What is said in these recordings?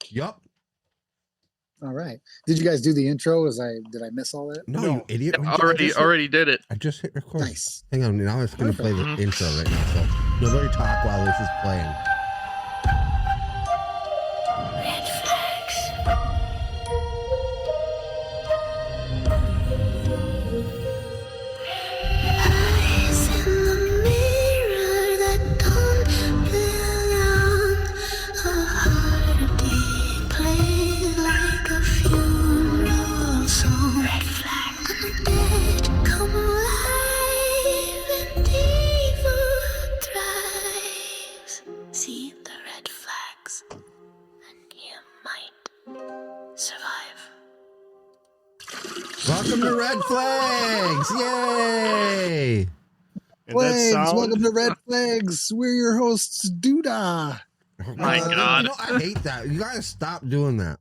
Yup. All right. Did you guys do the intro? Did I miss all that? No, No. you idiot. Already did it. I just hit record. Nice. Hang on, now it's going to play the Perfect. intro right now. So nobody talk while this is playing. Red flags. Eyes in the mirror that don't belong. A heart played like a funeral song. Red flags. And the dead come alive and evil thrives. See the red flags, and you might survive. Welcome to Red Flags! Yay! And that Flags, sound, welcome to Red Flags. We're your hosts, Doodah. My God. You know, I hate that. You gotta stop doing that.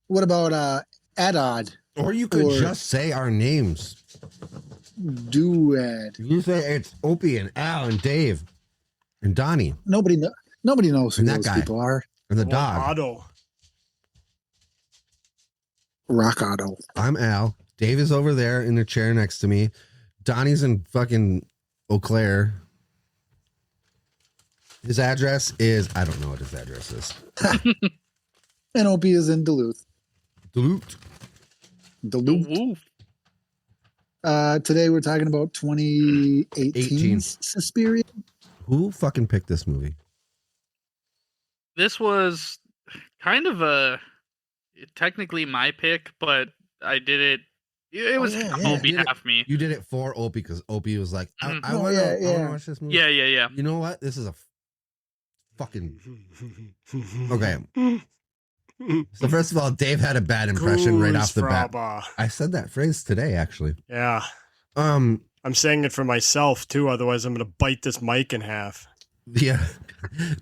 What about Adod? Or you could Or- just say our names. Duad. You say it's Opie and Al and Dave and Donnie Nobody knows who And that those guy. people are. and the well, dog. Otto. Rock Auto. I'm Al. Dave is over there in the chair next to me. Donnie's in fucking Eau Claire. His address is, I don't know what his address is. And Opie is in Duluth. Duluth. Duluth. Woof. Today we're talking about 2018's Susperia. Who fucking picked this movie? This was kind of technically my pick, but I did it. It was yeah, half yeah. Opie, You did it- half me. You did it for Opie because Opie was like, I Mhm. want yeah, to yeah. watch this movie. Yeah. You know what? This is a fucking okay. So first of all, Dave had a bad impression right off the bat. Goosefraba. I said that phrase today, actually. Yeah. Um, I'm saying it for myself too, otherwise I'm gonna bite this mic in half. yeah,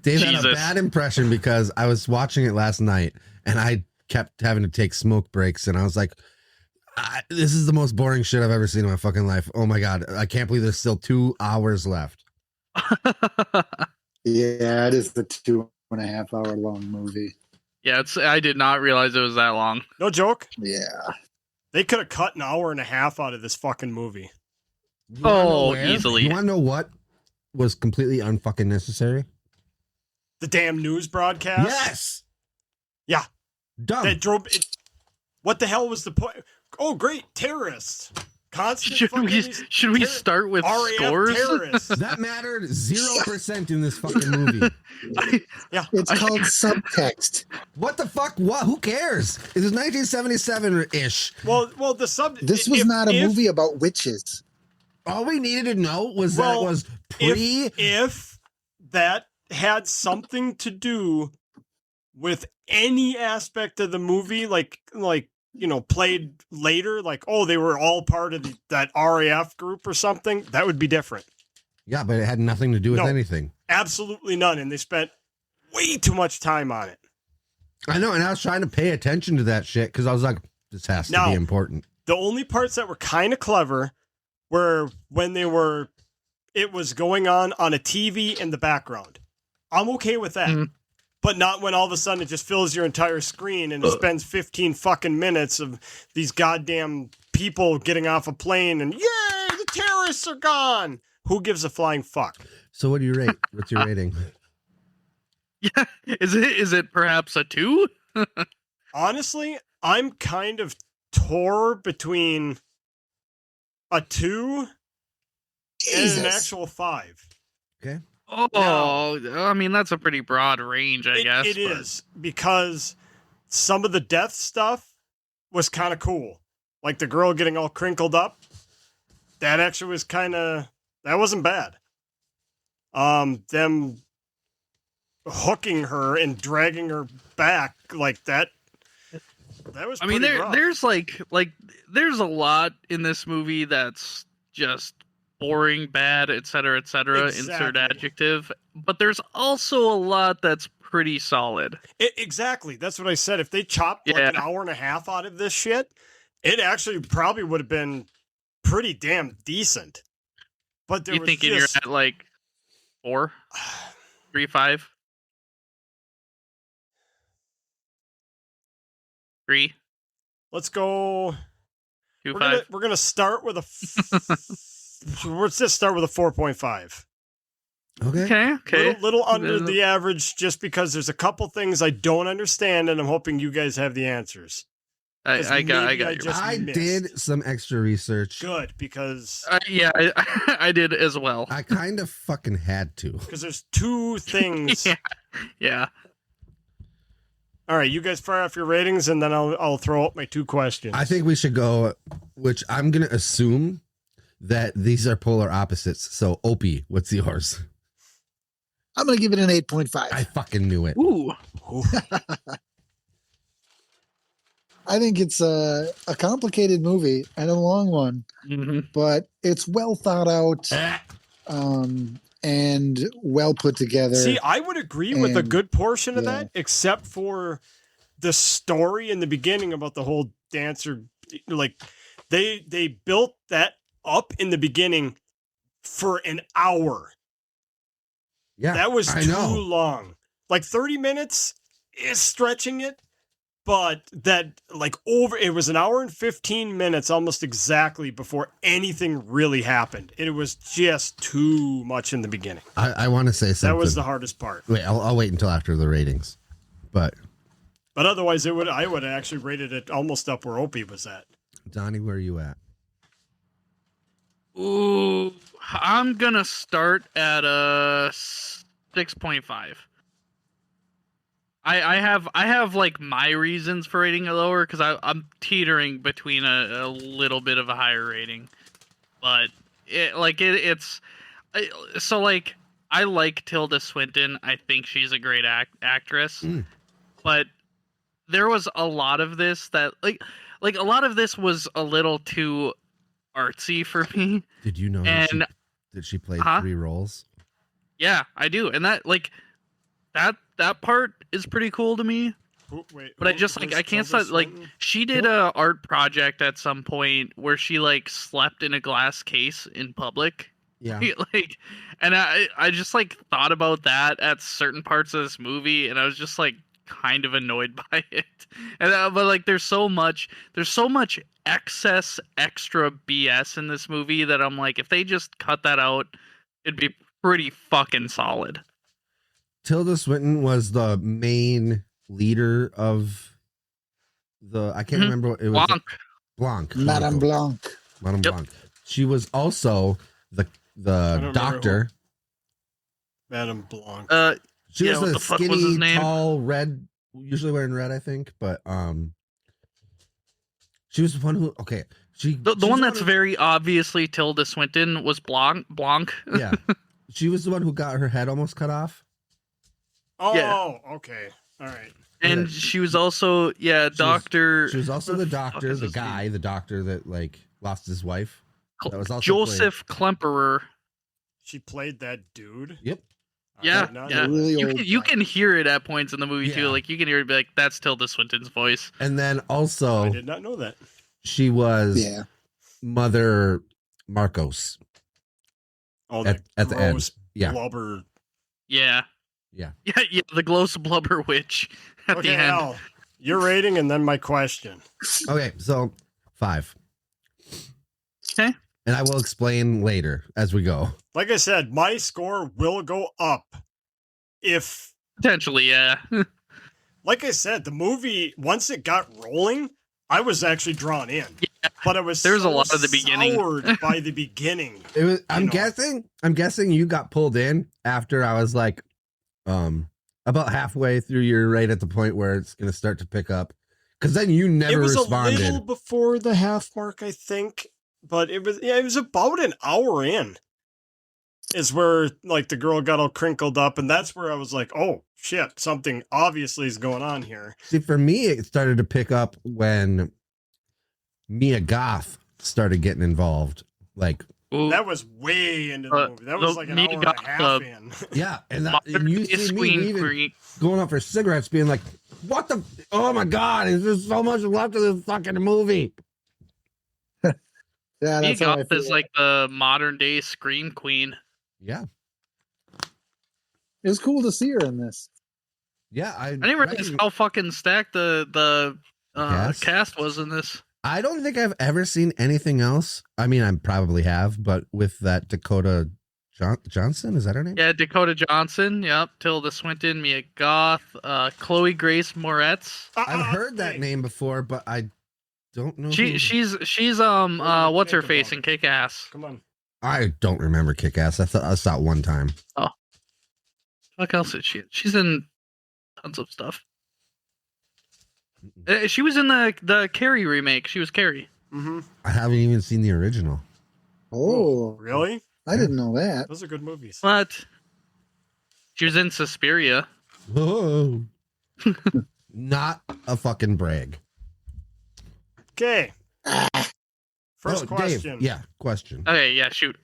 Dave had a Jesus. bad impression because I was watching it last night and I kept having to take smoke breaks, and I was like, "This is the most boring shit I've ever seen in my fucking life." Oh my god, I can't believe there's still 2 hours left. Yeah, it is the 2.5 hour long movie. Yeah, I did not realize it was that long. No joke. Yeah. They could have cut an hour and a half out of this fucking movie. You wanna know Oh, where? easily. You want to know what was completely unfucking necessary? The damn news broadcast. Yes. Yeah. Dumb. That drove it. What the hell was the point? Oh, great terrorists! Constant. Should fucking we these should we terror- start with RAF scores? terrorists. That mattered 0% in this fucking movie. Yeah. It's called subtext. What the fuck? What? Who cares? It was 1977-ish. Well, the sub. This was if- not a if- movie about witches. All we needed to know was that it Well, was pre. If that had something to do with any aspect of the movie, like played later, like they were all part of that RAF group or something, that would be different. Yeah, but it had nothing to do with No. anything. Absolutely none, and they spent way too much time on it. I know, and I was trying to pay attention to that shit because I was like, this has to Now- be important. The only parts that were kind of clever were when it was going on a TV in the background. I'm okay with that. Mhm. But not when all of a sudden it just fills your entire screen and it spends 15 fucking minutes of these goddamn people getting off a plane and yay, the terrorists are gone. Who gives a flying fuck? So what do you rate? What's your rating? Yeah, is it perhaps a 2? Honestly, I'm kind of tore between a 2 and an Jesus. actual 5. Okay. Oh, I mean that's a pretty broad range, I guess. It but- is, because some of the death stuff was kind of cool. Like the girl getting all crinkled up. That actually was that wasn't bad. Them hooking her and dragging her back like that. That was I mean, pretty rough. there's there's a lot in this movie that's just boring, bad, etc., etc. Insert Exactly. adjective. But there's also a lot that's pretty solid. Exactly. That's what I said. If they chopped like Yeah. an hour and a half out of this shit, it actually probably would have been pretty damn decent. But there You was thinking just, you're at like 4, 3, 5? 3, Let's go. 2, 5. We're gonna start with a. Let's just start with a 4.5. Okay. Okay. Little under the average, just because there's a couple things I don't understand, and I'm hoping you guys have the answers. I got maybe I your. just- I missed. did some extra research. Good, because Yeah, I did as well. I kind of fucking had to. there's two things. Yeah. Yeah. All right, you guys fire off your ratings, and then I'll throw out my 2 questions. I think we should go, which I'm going to assume that these are polar opposites. So, Opie, what's yours? I'm gonna give it an 8.5. I fucking knew it. Ooh. I think it's a complicated movie and a long one, Hmm. but it's well thought out and well put together. See, I would agree with a And- good portion of yeah. that, except for the story in the beginning about the whole dancer. Like, they built that up in the beginning for an hour. Yeah. That was I too know. long. Like 30 minutes is stretching it, but that it was an hour and 15 minutes almost exactly before anything really happened. It was just too much in the beginning. I want to say something. That was the hardest part. Wait, I'll wait until after the ratings. But, But otherwise, I would have actually rated it almost up where Opie was at. Donnie, where are you at? Ooh. I'm gonna start at a 6.5. I have like my reasons for rating it lower because I'm teetering between a little bit of a higher rating, but it's so like I like Tilda Swinton. I think she's a great actress, Mm. but there was a lot of this that like a lot of this was a little too artsy for me. Did you know And that she played Huh? 3 roles? yeah, I do, and that part is pretty cool to me. But I just like who's I can't Tilda stop like Swinton? she did a art project at some point where she like slept in a glass case in public. Yeah. Like, and I just like thought about that at certain parts of this movie, and I was just like kind of annoyed by it. And but like there's so much excess extra BS in this movie that I'm like, if they just cut that out, it'd be pretty fucking solid. Tilda Swinton was the main leader of I can't Mhm. remember what it was. Blanc. Blanc. Madame Blanc. Madame Yep. Blanc. She was also the remember doctor. Madame Blanc. She Yeah, was what the the fuck was skinny, his name? tall, red, usually wearing red, I think. But she was the one who The she's one that's who- very obviously Tilda Swinton was Blanc. yeah. She was the one who got her head almost cut off. Oh, okay. All right. And Yeah. she was also, Doctor. She was also the doctor, is the his name? guy, the doctor that like lost his wife. That was also Joseph Klemperer. She played that dude. Yep. I Yeah, did not yeah. know that. Really You old can, you guy. can hear it at points in the movie Yeah. too. Like you can hear it be like, that's Tilda Swinton's voice. And then I also did not know that. she was Yeah. Mother Marcos. Oh, At the end. gross Yeah. blubber. Yeah. Yeah. Yeah, the Gloss Blubber Witch at Okay, the end. Al, your rating and then my question. Okay, so 5. Okay. And I will explain later as we go. Like I said, my score will go up if, Potentially, yeah. like I said, the movie, once it got rolling, I was actually drawn in. Yeah. But it was There's a so lot of the beginning. soured by the beginning. It was I'm know. guessing you got pulled in after I was like about halfway through. You're right at the point where it's gonna start to pick up. Because then you It never was responded. a little before the half mark, I think. But it was about an hour in. Is where like the girl got all crinkled up, and that's where I was like, oh shit, something obviously is going on here. See, for me, it started to pick up when Mia Goth started getting involved. Like, Ooh, That was way into the movie. That was the like an Mia hour and a Goth, half in. yeah, and modern you day see me Queen even Queen. going up for cigarettes, being like, "What the? Oh my god! Is there so much left of this fucking movie?" Yeah, Mia that's how I Goth feel. is like the modern day Scream Queen. Yeah, It was cool to see her in this. yeah. I I didn't realize how fucking stacked the Cast was in this. I don't think I've ever seen anything else. I mean, I probably have, but with that Dakota Johnson, is that her name? Yeah, Dakota Johnson. Yep. Tilda Swinton, Mia Goth, Chloe Grace Moretz. I've heard that name before, but I don't know. She's what's her face in Kick Ass? Come on. I don't remember Kick-Ass. I saw it one time. What else is she? She's in tons of stuff. She was in the Carrie remake. She was Carrie. Mm-hmm. I haven't even seen the original. Oh, Really? I didn't know that. Those are good movies. What? She was in Susperia. Whoa. Not a fucking brag. Okay. First Oh, question. Dave, yeah, question. Okay, yeah, shoot.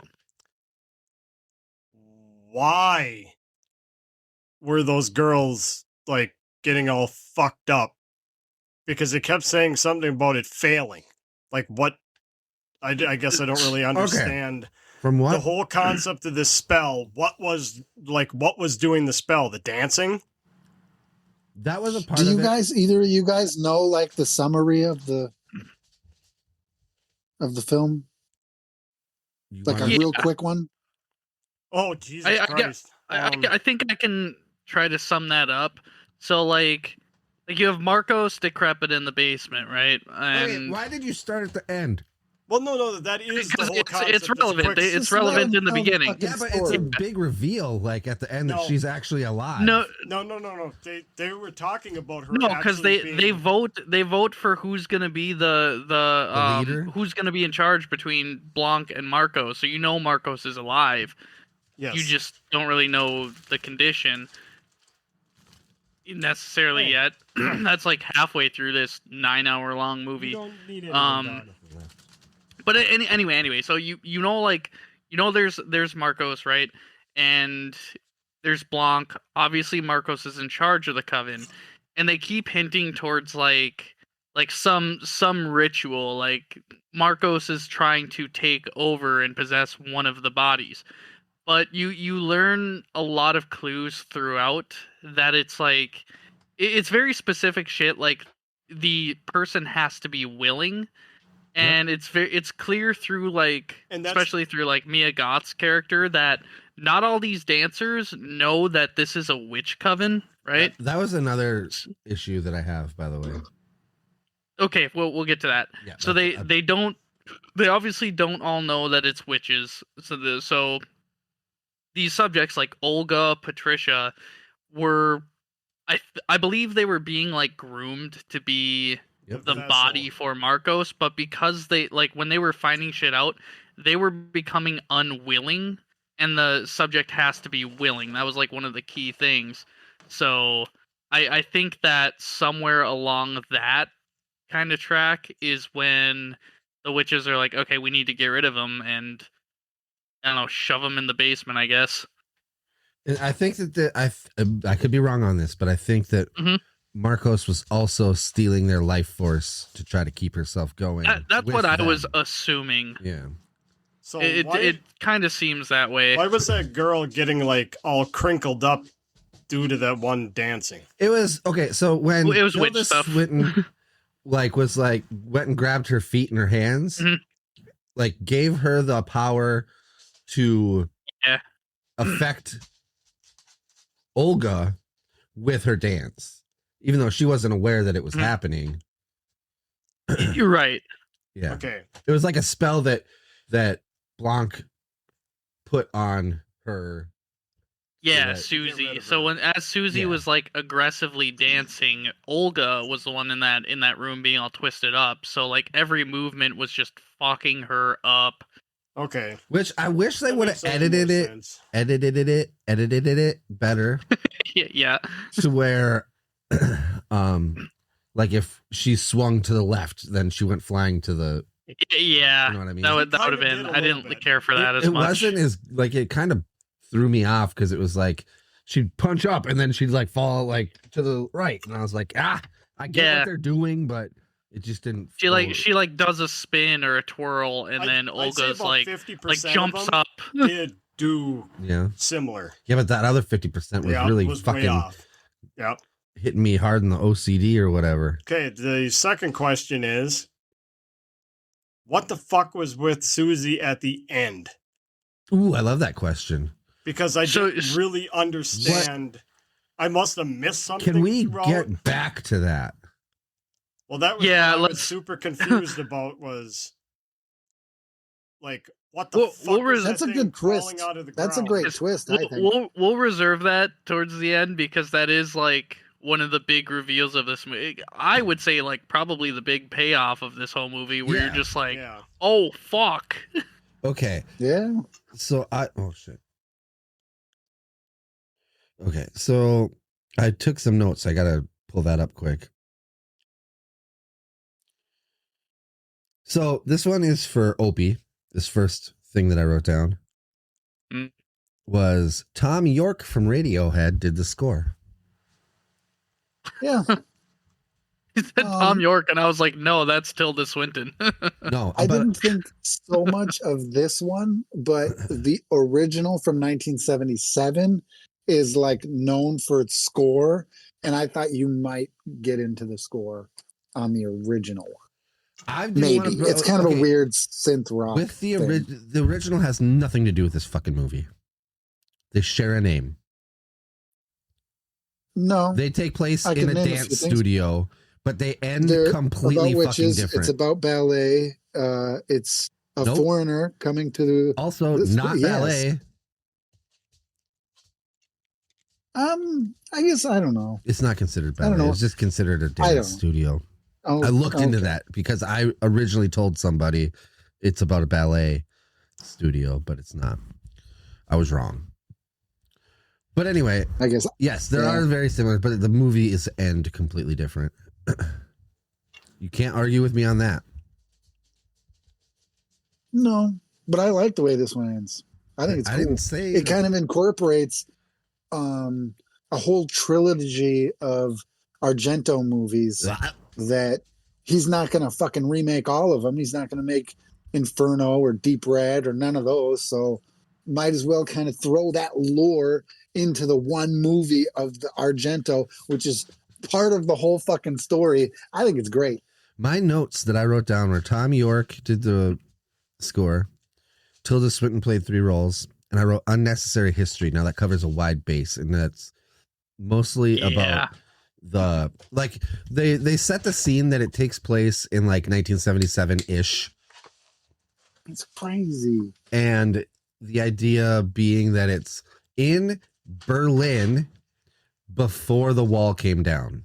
Why were those girls like getting all fucked up? Because it kept saying something about it failing. Like what? I guess I don't really understand From what? the whole concept of this spell. What was doing the spell? The dancing? That was a part Do you of it. guys, either of you guys, know like the summary of the film? You Like a wanna- real quick one? Oh Jesus I Christ! I think I can try to sum that up. So like you have Marcos decrepit in the basement, right? Okay, And why did you start at the end? Well, no, that is the because whole concept. it's relevant. quick- It's relevant in the of beginning. fucking Yeah, but it's a story. big reveal, like at the end, that No. she's actually alive. No, No. They were talking about her. no, because actually they being- vote for who's gonna be the leader? who's gonna be in charge between Blanc and Marcos. So you know Marcos is alive. Yes. You just don't really know the condition necessarily Hey. yet. That's like halfway through this 9-hour long You movie. don't need anything Um, done. But anyway, so you know there's Marcos, right? And there's Blanc. Obviously Marcos is in charge of the coven, and they keep hinting towards like some ritual, like Marcos is trying to take over and possess one of the bodies. But you learn a lot of clues throughout that it's like it's very specific shit, like the person has to be willing. And it's clear through like, And that's- especially through like Mia Goth's character, that not all these dancers know that this is a witch coven, right? That was another issue that I have, by the way. Okay, we'll get to that. Yeah, So they obviously don't all know that it's witches. So these subjects like Olga, Patricia were, I believe they were being like groomed to be Yep. the Vessel. body for Marcos, but because they like when they were finding shit out, they were becoming unwilling, and the subject has to be willing. That was like one of the key things. So I think that somewhere along that kind of track is when the witches are like, okay, we need to get rid of them, and I don't know, shove them in the basement, I guess. And I think that I could be wrong on this, but I think that Mhm. Marcos was also stealing their life force to try to keep herself going. That's with what I was them. assuming. Yeah. So It kind of seems that way. why was that girl getting like all crinkled up due to that one dancing? It was okay. So when Well, it was witch Tilda stuff. Swinton, went and grabbed her feet and her hands, Mhm. like gave her the power to Yeah. affect Olga with her dance, even though she wasn't aware that it was Mhm. happening. You're right. Yeah, Okay. it was like a spell that Blanc put on her. Yeah, right. Get Susie. rid of So her. as Susie Yeah. was like aggressively dancing, Olga was the one in that room being all twisted up. So like every movement was just fucking her up. Okay. Which I wish they That would have makes a little more edited it better Yeah. to where, like if she swung to the left, then she went flying to the. Yeah. You know what I mean? That would Kinda have been. did a I little didn't bit. care for that as it much. wasn't as like it kind of threw me off because it was like she'd punch up and then she'd like fall like to the right, and I was like, I get Yeah. what they're doing, but it just didn't. She flow. she does a spin or a twirl, and then I'd say Olga's about like 50% jumps of them up. did do yeah, similar. yeah, but that other 50% was Yeah, really was fucking. way off. Yeah. hitting me hard in the OCD or whatever. Okay, the second question is, what the fuck was with Susie at the end? Ooh, I love that question. Because I didn't really understand. I must have missed something. Can we throughout. get back to that? Well, that was what I was super confused about. Was like, what the fuck? Was that's that a good crawling twist. out of the That's a ground? great twist. I think We'll reserve that towards the end because that is like one of the big reveals of this movie. I would say like probably the big payoff of this whole movie, where you're just like, oh fuck. Okay. Yeah. So oh shit. Okay, so I took some notes. I gotta pull that up quick. So this one is for Opie. This first thing that I wrote down was Tom York from Radiohead did the score. Yeah. He said Tom York, and I was like, no, that's Tilda Swinton. No, I didn't think so much of this one, but the original from 1977 is like known for its score, and I thought you might get into the score on the original one. Maybe it's kind of a weird synth rock. With the original has nothing to do with this fucking movie. They share a name. No, they take place in a dance studio, but they end completely fucking different. It's about ballet. It's a foreigner coming to the not ballet. I guess I don't know. It's not considered ballet. It's just considered a dance studio. Oh, I looked into that because I originally told somebody it's about a ballet studio, but it's not. I was wrong. But anyway, I guess yes, there are very similar, but the movie is end completely different. You can't argue with me on that. No, but I like the way this one ends. I think it's cool. I didn't say it kind of incorporates a whole trilogy of Argento movies that he's not going to fucking remake all of them. He's not going to make Inferno or Deep Red or none of those. So might as well kind of throw that lore into the one movie of the Argento, which is part of the whole fucking story. I think it's great. My notes that I wrote down were Tom York did the score, Tilda Swinton played 3 roles, and I wrote unnecessary history. Now that covers a wide base, and that's mostly about the they set the scene that it takes place in like 1977-ish. It's crazy. And the idea being that it's in Berlin before the wall came down.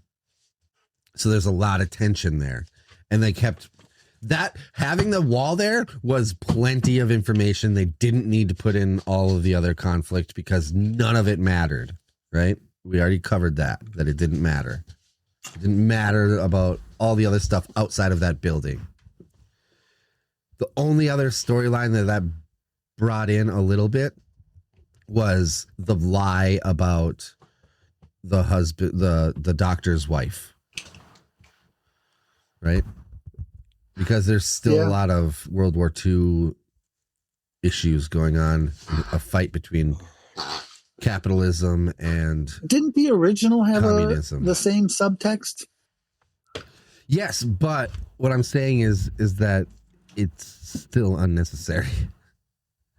So there's a lot of tension there. And they kept that having the wall there was plenty of information. They didn't need to put in all of the other conflict because none of it mattered, right? We already covered that it didn't matter. It didn't matter about all the other stuff outside of that building. The only other storyline that brought in a little bit was the lie about the husband, the doctor's wife, right? Because there's still a lot of World War II issues going on, a fight between capitalism and didn't the original have communism. The same subtext? Yes, but what I'm saying is that it's still unnecessary.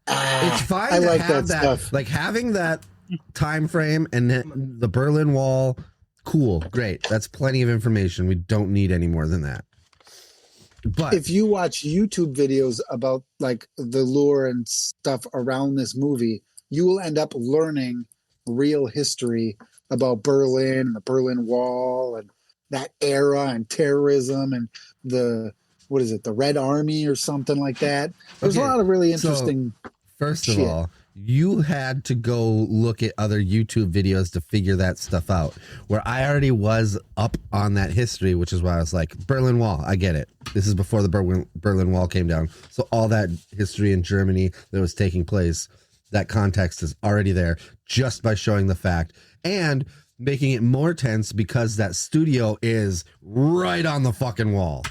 It's fine I to like have that stuff. like having that time frame and then the Berlin Wall. Cool, great. That's plenty of information. We don't need any more than that. But if you watch YouTube videos about like the lore and stuff around this movie, you will end up learning real history about Berlin and the Berlin Wall and that era and terrorism and the Red Army or something like that. There's a lot of really interesting. First of all, you had to go look at other YouTube videos to figure that stuff out. Where I already was up on that history, which is why I was like, Berlin Wall, I get it. This is before the Berlin Wall came down. So all that history in Germany that was taking place, that context is already there just by showing the fact and making it more tense because that studio is right on the fucking wall.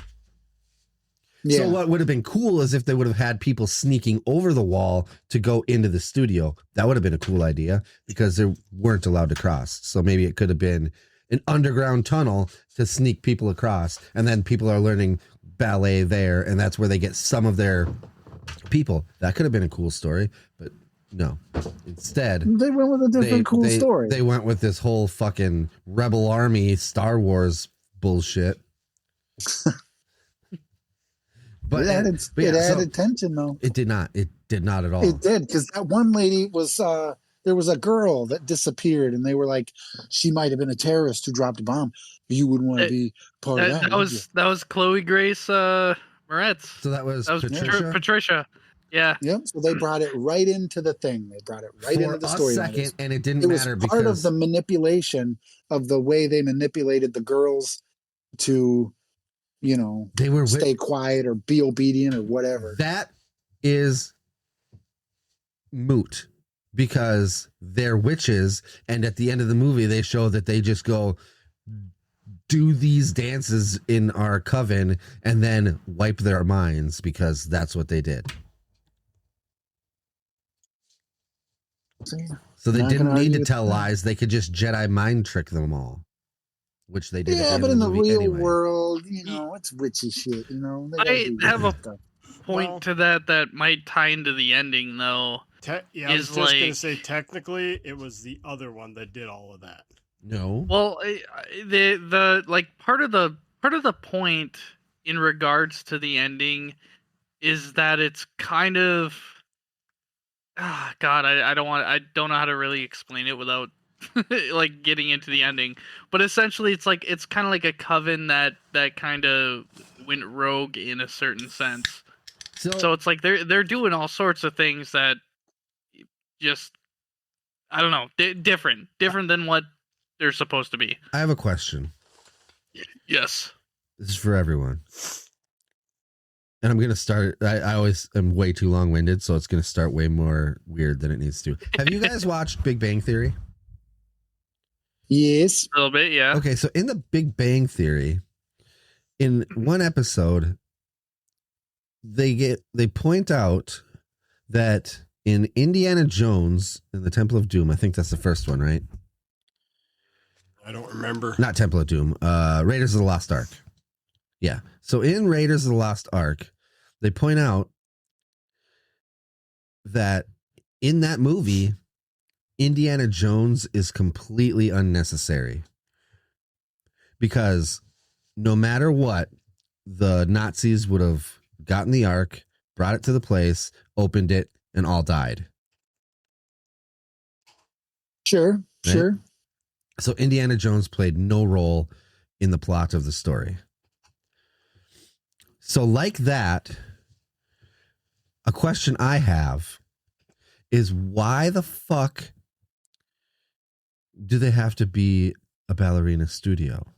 Yeah. So what would have been cool is if they would have had people sneaking over the wall to go into the studio. That would have been a cool idea because they weren't allowed to cross. So maybe it could have been an underground tunnel to sneak people across, and then people are learning ballet there, and that's where they get some of their people. That could have been a cool story, but no. Instead, They went with a different cool story. They went with this whole fucking Rebel Army Star Wars bullshit. But it added tension, though. It did not. It did not at all. It did, because that one lady was there was a girl that disappeared, and they were like, she might have been a terrorist who dropped a bomb. You wouldn't want to be part of that. That was Chloe Grace Moretz. So that was Patricia. Patricia. Yeah. Yep. So they brought it right into the thing. They brought it right into the story. And it didn't matter because part of the manipulation of the way they manipulated the girls to, they were stay quiet or be obedient or whatever. That is moot because they're witches, and at the end of the movie they show that they just go do these dances in our coven and then wipe their minds because that's what they did. So they didn't need to tell lies. They could just Jedi mind trick them all, which they did. Yeah, but in the real world, it's witchy shit. I have a point to that might tie into the ending, though. I was just gonna say, technically, it was the other one that did all of that. No. Well, the part of the point in regards to the ending is that it's kind of. God, I don't know how to really explain it without like getting into the ending. But essentially, it's kind of like a coven that kind of went rogue in a certain sense. So it's like they're doing all sorts of things that just I don't know, different than what they're supposed to be. I have a question. Yes. This is for everyone. And I'm going to start, I always am way too long-winded, so it's going to start way more weird than it needs to. Have you guys watched Big Bang Theory? Yes. A little bit, yeah. Okay, so in the Big Bang Theory, in one episode, they point out that in Indiana Jones, in the Temple of Doom, I think that's the first one, right? I don't remember. Not Temple of Doom, Raiders of the Lost Ark. Yeah. So in Raiders of the Lost Ark, they point out that in that movie, Indiana Jones is completely unnecessary because no matter what, the Nazis would have gotten the Ark, brought it to the place, opened it, and all died. Sure. Right? Sure. So Indiana Jones played no role in the plot of the story. So like that, a question I have is why the fuck do they have to be a ballerina studio?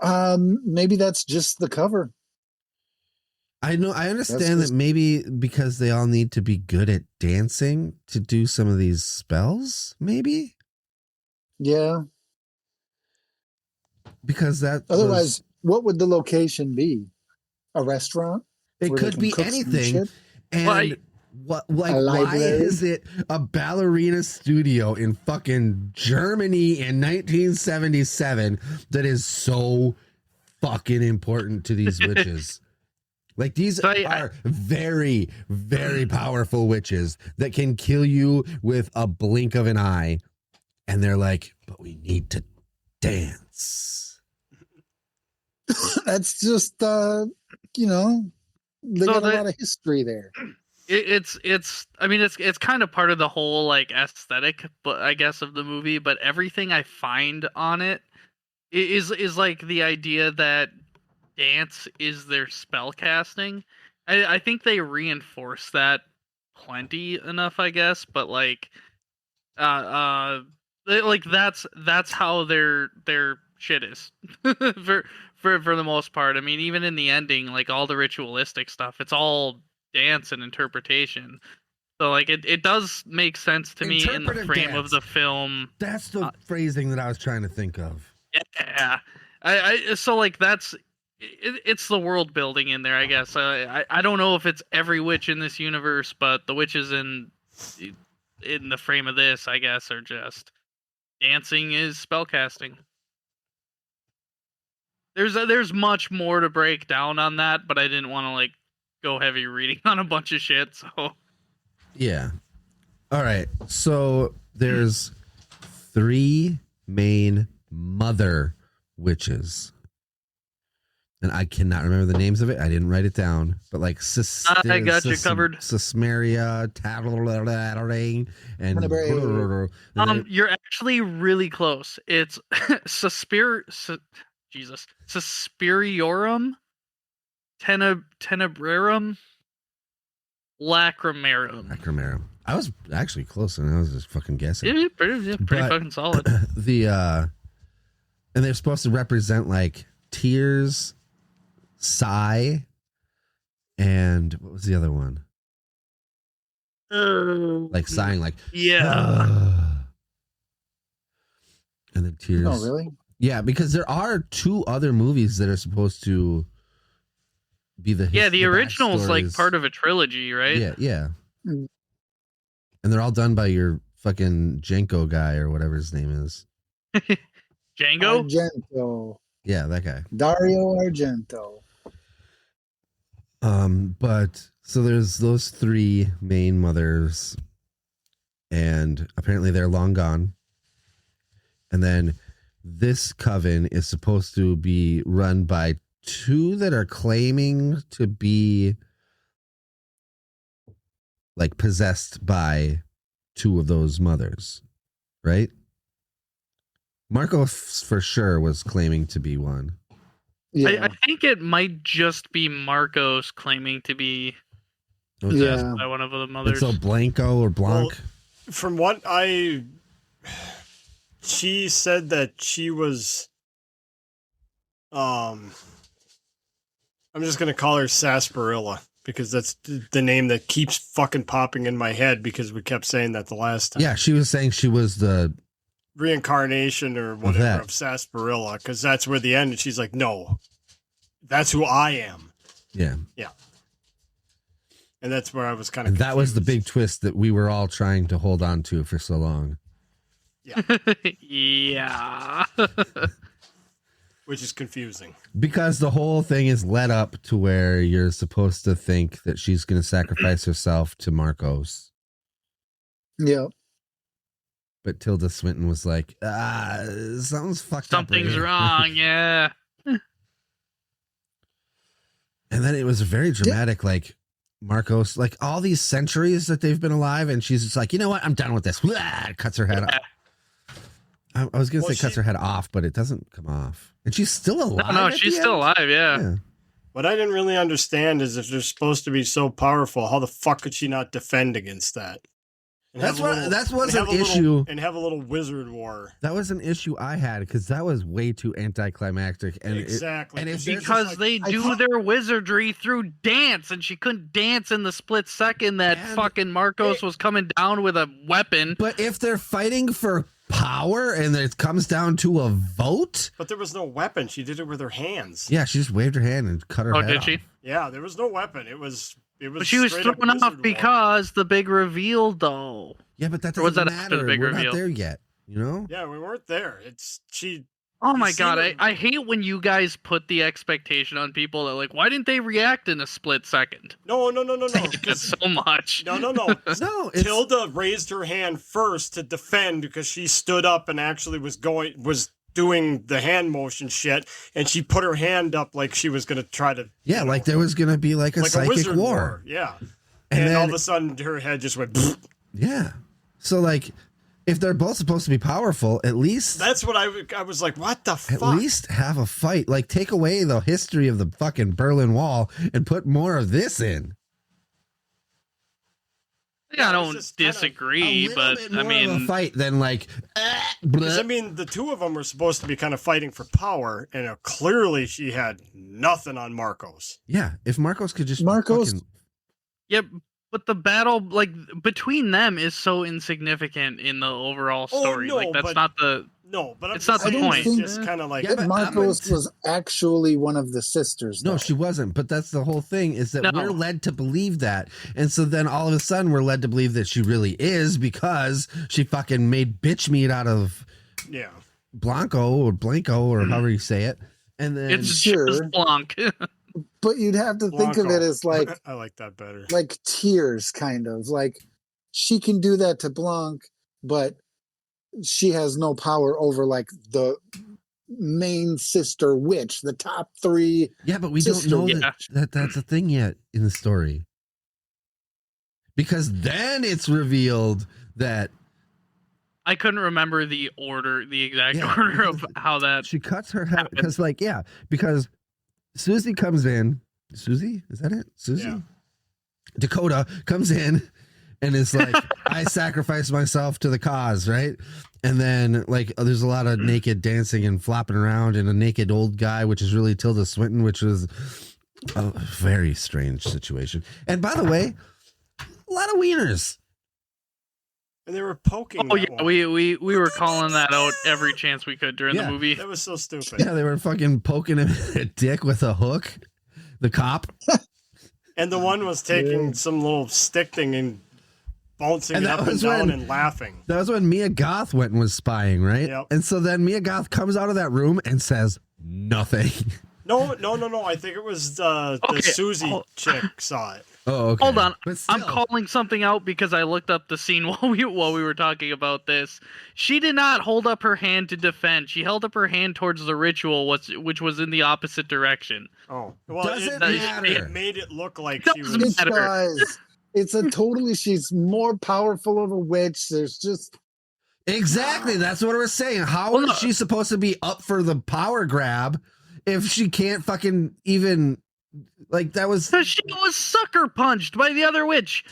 Maybe that's just the cover. I understand that maybe because they all need to be good at dancing to do some of these spells, maybe? Yeah. Because otherwise, what would the location be? A restaurant? It could be anything. And why is it a ballerina studio in fucking Germany in 1977 that is so fucking important to these witches? Like these are very, very powerful witches that can kill you with a blink of an eye. And they're like, but we need to dance. That's just, they got a lot of history there. It's kind of part of the whole like aesthetic, but I guess of the movie. But everything I find on it is like the idea that dance is their spell casting. I think they reinforce that plenty enough, I guess. But like that's how their shit is for the most part. I mean, even in the ending, like all the ritualistic stuff, it's all dance and interpretation. So like it does make sense to me in the frame of the film. That's the phrasing that I was trying to think of. Yeah, so like it's the world building in there, I guess. I don't know if it's every witch in this universe, but the witches in the frame of this, I guess, are just dancing is spellcasting. There's much more to break down on that, but I didn't want to like go heavy reading on a bunch of shit. So Yeah. All right. So there's 3 main mother witches. And I cannot remember the names of it. I didn't write it down. But like I got you covered. Susperia, and you're actually really close. It's Susperiorum, Tenebrarum, Lacrimarum. I was actually close, and I was just fucking guessing. Yeah, pretty fucking solid. And they're supposed to represent like tears, sigh, and what was the other one? Like sighing, like yeah. And then tears. Oh, really? Yeah, because there are 2 other movies that are supposed to be the original's like backstories. part of a trilogy, right? Yeah. Mm. And they're all done by your fucking Jenko guy or whatever his name is. Django? Argento. Yeah, that guy. Dario Argento. But so there's those 3 main mothers, and apparently they're long gone. And then this coven is supposed to be run by 2 that are claiming to be like possessed by 2 of those mothers, right? Marco for sure was claiming to be one. Yeah. I think it might just be Marcos claiming to be Okay. possessed Yeah. by one of the And mothers. so Blanco or Blanc. Well, from what she said that she was, I'm just gonna call her Sarsaparilla because that's the name that keeps fucking popping in my head because we kept saying that the last time. Yeah, she was saying she was the Reincarnation or whatever of Sarsaparilla because that's where the end. And she's like, no, that's who I am. yeah. And that's where I was kind of. And that was the big twist that we were all trying to hold on to for so long. Yeah. Which is confusing. Because the whole thing is led up to where you're supposed to think that she's going to sacrifice herself to Marcos. Yeah. But Tilda Swinton was like, something's fucked up. Something's here." wrong, yeah. And then it was very dramatic, like Marcos, like all these centuries that they've been alive, and she's just like, you know what? I'm done with this. Blah, cuts her head off. I was going to say cuts her head off, but it doesn't come off. And she's still alive. No, at she's the still end? alive, yeah. What I didn't really understand is if they're supposed to be so powerful, how the fuck could she not defend against that? And That's have a what little- that was and an have a little- issue. and have a little wizard war. That was an issue I had because that was way too anticlimactic. And Exactly. and if She's there's just Because like, they I do thought- their wizardry through dance, and she couldn't dance in the split second that And- fucking Marcos was coming down with a weapon. but if they're fighting for power and it comes down to a vote, But there was no weapon. She did it with her hands. yeah, she just waved her hand and cut her Oh, head did off. she? Yeah, there was no weapon. It was. But she was straight up thrown off wizard war. because the big reveal, though. Yeah, but that Or was doesn't that after the matter. big We're reveal? not there yet. You know? Yeah, we weren't there. It's she. Oh my see god, her- I hate when you guys put the expectation on people that, like, why didn't they react in a split second? No. That's because- so much. No. No, it's Tilda raised her hand first to defend because she stood up and actually was doing the hand motion shit, and she put her hand up like she was gonna try to. yeah, you know, like there was gonna be like a like psychic wizard war. Yeah. And And then, all of a sudden, her head just went. yeah. So like, if they're both supposed to be powerful, at least That's what I was like. What the at fuck? least have a fight. Like take away the history of the fucking Berlin Wall and put more of this in. Yeah, I it was don't just kinda- disagree, A little but bit I more of a mean, fight than like. Because, I bleh. mean, the two of them were supposed to be kind of fighting for power, and clearly she had nothing on Marcos. Yeah, if Marcos could just Marcos- fucking- yeah, but the battle, like, between them is so insignificant in the overall Oh, story. no, like, that's but- not the. No, but I'm It's just not the saying point. It's just kind of like Yeah, but Marcos I'm- was actually one of the sisters. No, though. she wasn't. But that's the whole thing is that No. we're led to believe that. And so then all of a sudden we're led to believe that she really is because she fucking made bitch meat out of Yeah. Blanco or however you say it, and then It's Sure. just Blanc. But you'd have to think of Blanco. it as like I like that better. like tiers, kind of like she can do that to Blanc, but she has no power over like the main sister witch, the top three. yeah, but we Sister, don't know yeah. that that's a thing yet in the story, because then it's revealed that I couldn't remember the exact Yeah, order of because how that. she cuts her head because because Susie comes in. Susie, is that it? Susie? Yeah. Dakota comes in and is like, I sacrificed myself to the cause, right? And then like there's a lot of naked dancing and flopping around, and a naked old guy, which is really Tilda Swinton, which was a very strange situation. And by the way, a lot of wieners. And they were poking. Oh that yeah, one. we were calling that out every chance we could during Yeah. the movie. That was so stupid. Yeah, they were fucking poking him in the dick with a hook. The cop. And the one was taking Yeah. some little stick thing and bouncing And it that up and was down when- and laughing. That was when Mia Goth went and was spying, right? Yep. And so then Mia Goth comes out of that room and says nothing. No. I think it was the Okay, Susie oh. chick saw it. Oh, okay. Hold on, But I'm still, calling something out because I looked up the scene while we were talking about this. She did not hold up her hand to defend. She held up her hand towards the ritual, which was in the opposite direction. Oh, well, Doesn't it matter. made it look like she Doesn't was. It matter. does. It's a totally. She's more powerful of a witch. There's just Exactly. That's what I was saying. How Well, is no. she supposed to be up for the power grab if she can't fucking even like that was She was sucker punched by the other witch.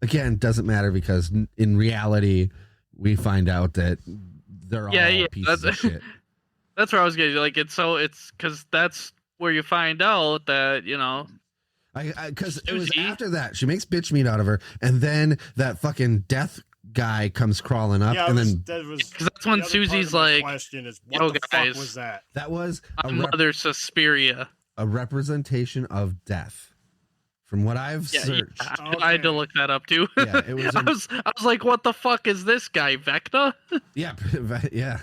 again doesn't matter because in reality we find out that they're Yeah, all yeah, pieces of shit. That's where I was getting. Like it's because that's where you find out that Because it was Susie? after that she makes bitch meat out of her, and then that fucking death guy comes crawling up, Yeah, and then that was. 'Cause that's when the other part Susie's of my like, question is, what "Yo, the guys." fuck was that? that was I'm Mother Susperia. a representation of death, from what I've Yeah, searched. I had to look that up too. Yeah, it was. I was like, what the fuck is this guy, Vecna? Yeah, yeah.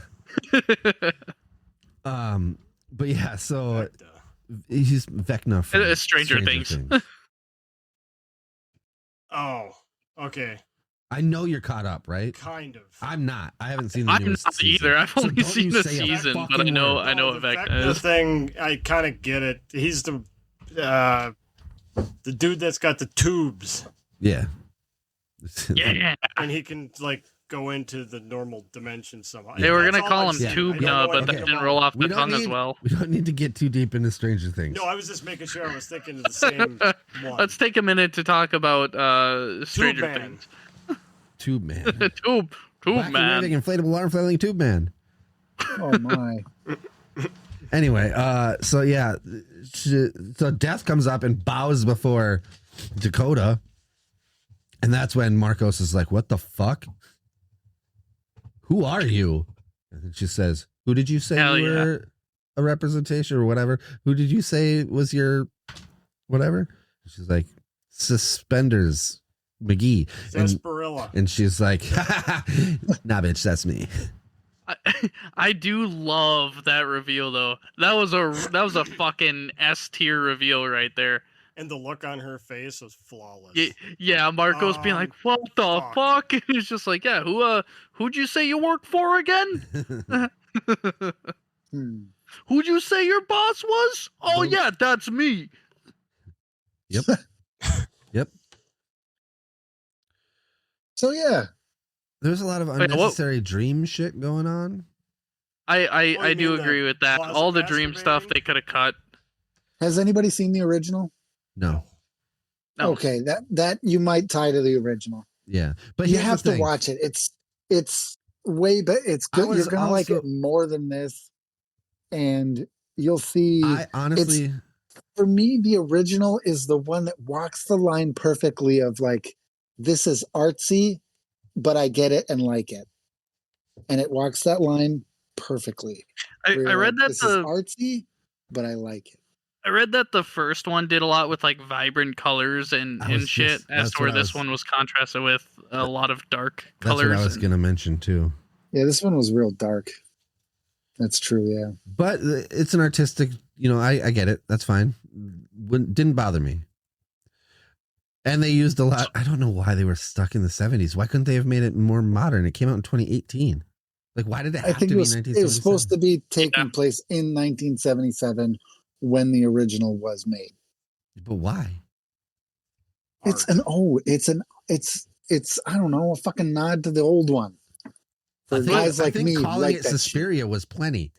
But yeah, so he's Vecna from It's Stranger Things. Oh, okay, I know you're caught up, right? kind of. I'm not. I haven't seen the I'm newest not season. either. I've So only don't seen you the say a season, but I fucking know word. I know the what Vecna Vecna is. thing, I kind of get it. He's the dude that's got the tubes, Yeah. Yeah, and he can like go into the normal dimension somehow. they were That's gonna all call I've him seen. Tube I don't know Nub, but anything that didn't about roll it. off We the don't tongue need- as well. We don't need to get too deep into Stranger Things. No, I was just making sure I was thinking of the same one. Let's take a minute to talk about Stranger Man. Things. Tube Man. Tube Wacky Man. raving inflatable arm flailing tube man. oh my. Anyway, so yeah, so Death comes up and bows before Dakota, and that's when Marcos is like, "What the fuck? Who are you?" And then she says, "Who did you say Hell you yeah. were a representation or whatever? Who did you say was your whatever?" She's like, "Suspenders McGee," Sarsaparilla. and she's like, "Nah, bitch, that's me." I do love that reveal though. That was a fucking S tier reveal right there. And the look on her face was flawless. Yeah, Marco's being like, "What the fuck. fuck?" And he's just like, "Yeah, who'd you say you work for again? Hmm. Who'd you say your boss was? Oh Nope. yeah, that's me." Yep. So yeah, There's a lot of what- unnecessary dream shit going on. I Oh, you do mean the agree with that. closet All the dream stuff masturbating? they could have cut. has anybody seen the original? No. No. Okay, that you might tie to the original. Yeah. But You here's have the to thing. watch it. It's way, but it's I good. was You're gonna like also- it more than this, and you'll see. I honestly, For me, the original is the one that walks the line perfectly of like, this is artsy, but I get it and like it. And it walks that line perfectly. I where you're read like, that this is artsy, but I like it. I read that the first one did a lot with like vibrant colors and I was shit, just- as that's to where what I this was- one was contrasted with a lot of dark that's what colors. I was and- going to mention too. Yeah, this one was real dark. That's true. Yeah. But it's an artistic, I get it. That's fine. Didn't bother me. And they used a lot. I don't know why they were stuck in the 70s. Why couldn't they have made it more modern? It came out in 2018. Like, why did it have to be 1977? It was supposed to be taking place in 1977 when the original was made. But why? It's I don't know, a fucking nod to the old one. For guys like me, calling like it that Susperia was plenty.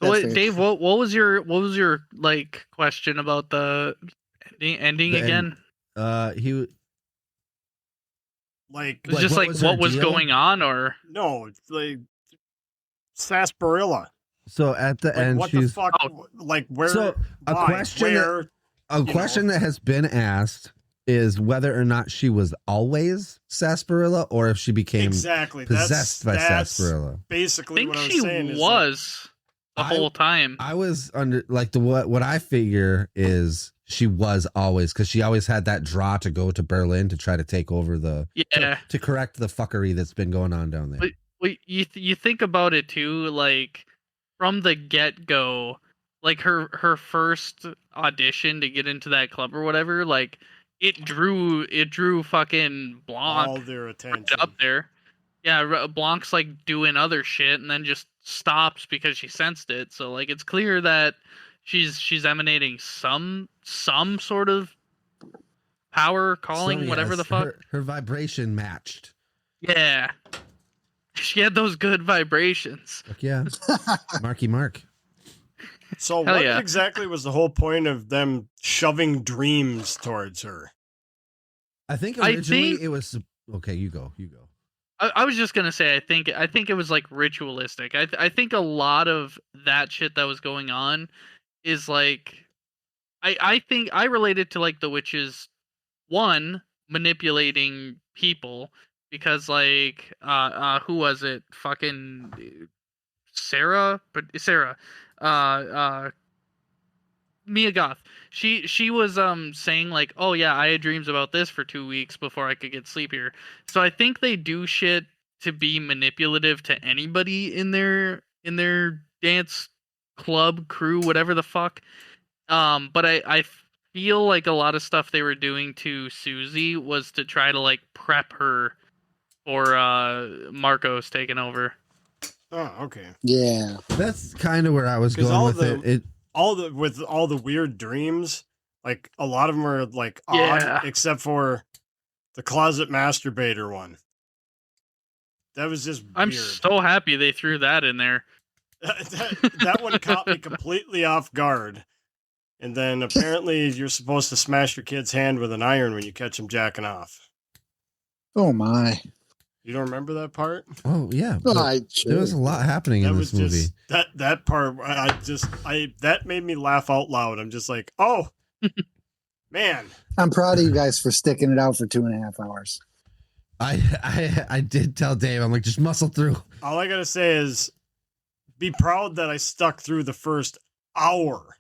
Wait, Dave, what was your like question about the ending again? He Like, it was just like what was going on, or no, it's like sarsaparilla. So at the end, what she's the fuck? Like, where? So a question that has been asked is whether or not she was always sarsaparilla or if she became possessed by sarsaparilla. Basically, I think what I was she saying is was the whole time. I was under what I figure is she was always, because she always had that draw to go to Berlin to try to take over to correct the fuckery that's been going on down there. But you think about it too, like from the get go, like her first audition to get into that club or whatever, like it drew fucking Blanc all their attention up there. Yeah, Blanc's like doing other shit and then just stops because she sensed it. So like it's clear that she's emanating some sort of power, calling, whatever the fuck. Her vibration matched. Yeah. She had those good vibrations. Fuck yeah. Marky Mark. So what exactly was the whole point of them shoving dreams towards her? I think originally it was okay. You go. I was just gonna say I think it was like ritualistic. I think a lot of that shit that was going on is like I think I related to like the witches manipulating people because like who was it? Fucking Sarah Mia Goth. She was saying like, oh yeah, I had dreams about this for 2 weeks before I could get sleep here. So I think they do shit to be manipulative to anybody in their dance club crew, whatever the fuck. But I feel like a lot of stuff they were doing to Susie was to try to like prep her for Marcos taking over. Oh, okay. Yeah, that's kind of where I was going with it. All the weird dreams, like a lot of them are like odd, except for the closet masturbator one. That was just weird. I'm so happy they threw that in there. that one caught me completely off guard. And then apparently you're supposed to smash your kid's hand with an iron when you catch him jacking off. Oh my. You don't remember that part? Oh yeah. There was a lot happening in this movie. That part that made me laugh out loud. I'm just like, oh man. I'm proud of you guys for sticking it out for 2.5 hours. I did tell Dave, I'm like, just muscle through. All I gotta say is be proud that I stuck through the first hour,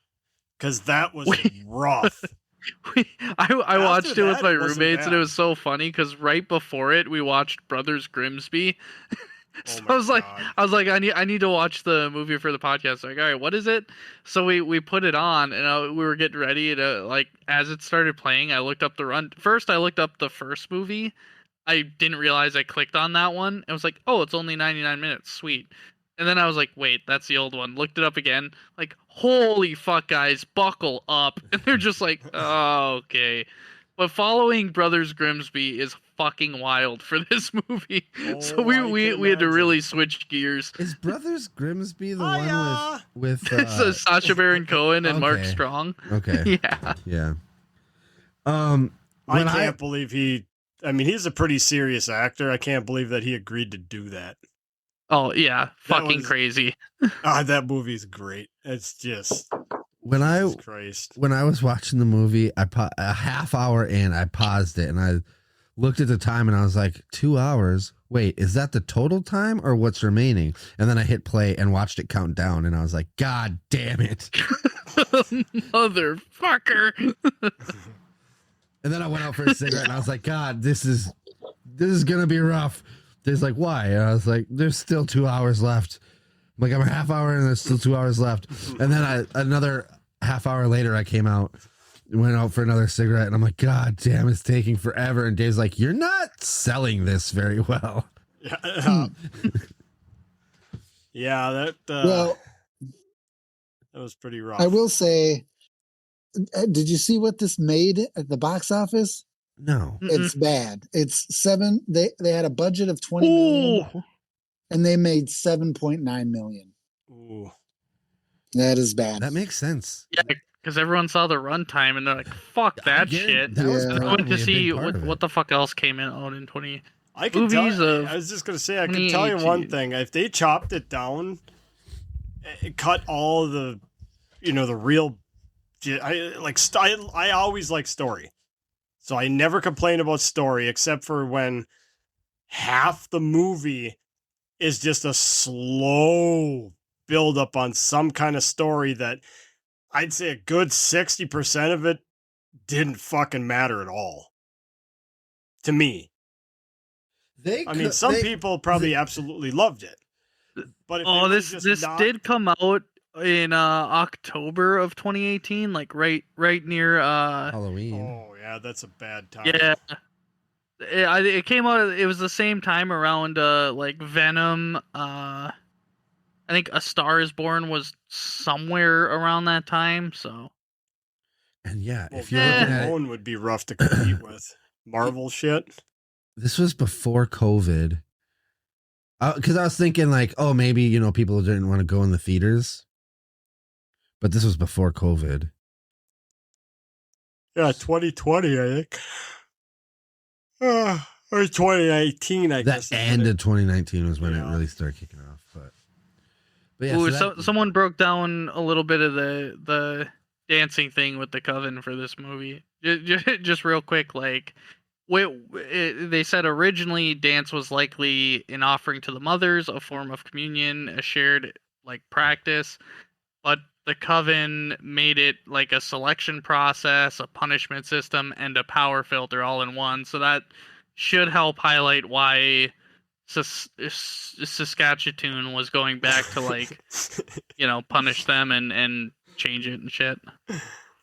because that was rough. I watched it with my roommates and it was so funny because right before it we watched Brothers Grimsby. So I was like, I need to watch the movie for the podcast. Like, all right, what is it? So we put it on and we were getting ready to like as it started playing. I looked up the run. First, I looked up the first movie. I didn't realize I clicked on that one. I was like, oh, it's only 99 minutes. Sweet. And then I was like, wait, that's the old one. Looked it up again. Like, holy fuck, guys, buckle up. And they're just like, oh, okay. But following Brothers Grimsby is fucking wild for this movie. So we had to really switch gears. Is Brothers Grimsby the one with so Sacha Baron Cohen and Mark Strong? Okay. Yeah. I can't believe he's a pretty serious actor. I can't believe that he agreed to do that. Oh yeah, fucking crazy. That movie's great. It's just when I was watching the movie, a half hour in, I paused it and I looked at the time and I was like, 2 hours. Wait, is that the total time or what's remaining? And then I hit play and watched it count down and I was like, God damn it. Motherfucker. And then I went out for a cigarette and I was like, God, this is gonna be rough. Dave's like, why? And I was like, there's still 2 hours left. I'm like, I'm a half hour and there's still 2 hours left. And then another half hour later, I came out, went out for another cigarette, and I'm like, God damn, it's taking forever. And Dave's like, you're not selling this very well. Yeah, yeah, Well, that was pretty rough. I will say, did you see what this made at the box office? No. It's bad. It's seven. They had a budget of 20 million, Ooh. and they made 7.9 million. Ooh. That is bad. That makes sense. Yeah, because everyone saw the runtime and they're like, "Fuck that shit." That was Yeah. I went probably to a see big part of what it. the fuck else came out in 20. I could Movies tell. of I was just gonna say I could tell you one 2018. thing. If they chopped it down, cut all the, the real. I always like story, so I never complain about story except for when half the movie is just a slow build up on some kind of story that I'd say a good 60% of it didn't fucking matter at all to me. I mean, some people probably absolutely loved it. But if Oh, they this would've just not- did come out in October of 2018, like right near Halloween. Oh yeah, that's a bad time. yeah. It came out. It was the same time around like Venom. I think A Star Is Born was somewhere around that time. So And yeah, Well, if you're Yeah. looking at it, Alone would be rough to compete with. Marvel shit. this was before COVID. Because I was thinking like, oh, maybe, people didn't want to go in the theaters. But this was before COVID. Yeah, 2020, I think. Or 2019, I That guess. end of 2019 was when it Yeah. really started kicking off. But yeah, Ooh, so that- someone broke down a little bit of the dancing thing with the coven for this movie. Just real quick, like they said originally dance was likely an offering to the mothers, a form of communion, a shared like practice, but the coven made it like a selection process, a punishment system, and a power filter all in one. So that should help highlight why Saskatchewan was going back to like punish them and change it and shit.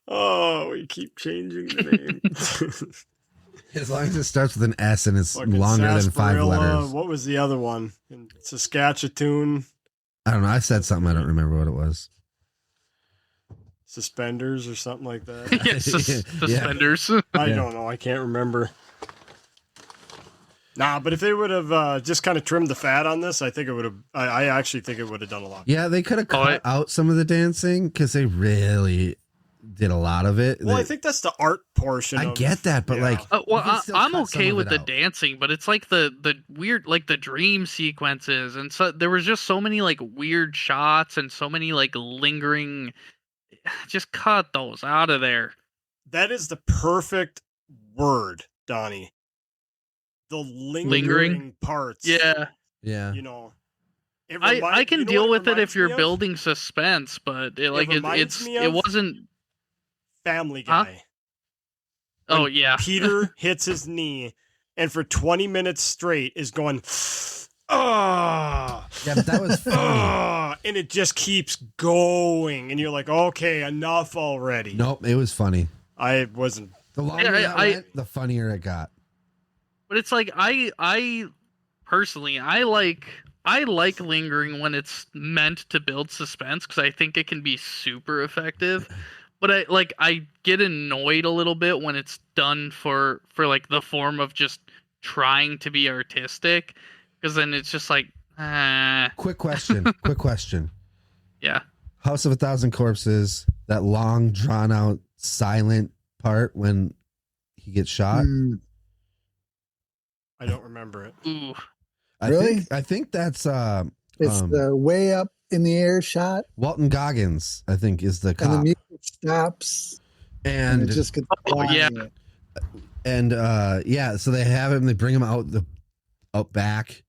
Oh, we keep changing the name. as long as it starts with an S and it's Fucking longer than 5 sarsaparilla. letters. What was the other one? In Saskatchewan, I don't know. I said something. I don't remember what it was. suspenders or something like that. Yeah, suspenders. I Yeah. don't know. I can't remember. Nah, but if they would have just kind of trimmed the fat on this, I think it would have. I actually think it would have done a lot. Yeah, they could have cut out some of the dancing because they really did a lot of it. Well, I think that's the art portion. I of, get that, but yeah. like, Well, you can still I'm cut some okay of with it the out. dancing, but it's like the weird, like the dream sequences, and so there was just so many like weird shots and so many like lingering. Just cut those out of there. That is the perfect word, Donnie. The lingering parts. Yeah, Yeah. It I can deal with it if you're building. building suspense, but reminds me it of- wasn't. Family Huh? Guy. Oh When yeah, Peter hits his knee and for 20 minutes straight is going, ah, Yeah, but that was funny. ah, and it just keeps going. And you're like, okay, enough already. Nope, it was funny. I wasn't. The longer Yeah, that went, the funnier it got. but it's like I personally I like lingering when it's meant to build suspense because I think it can be super effective. But I get annoyed a little bit when it's done for like the form of just trying to be artistic, because then it's just like, Quick question. yeah. House of a Thousand Corpses, that long, drawn out, silent part when he gets shot. I don't remember it. Ooh. Really? I think that's It's the way up in the air shot, Walton Goggins, I think, is the and the cop. music stops, and And it just gets Oh, yeah. quiet. yeah, so they have him, they bring him out back,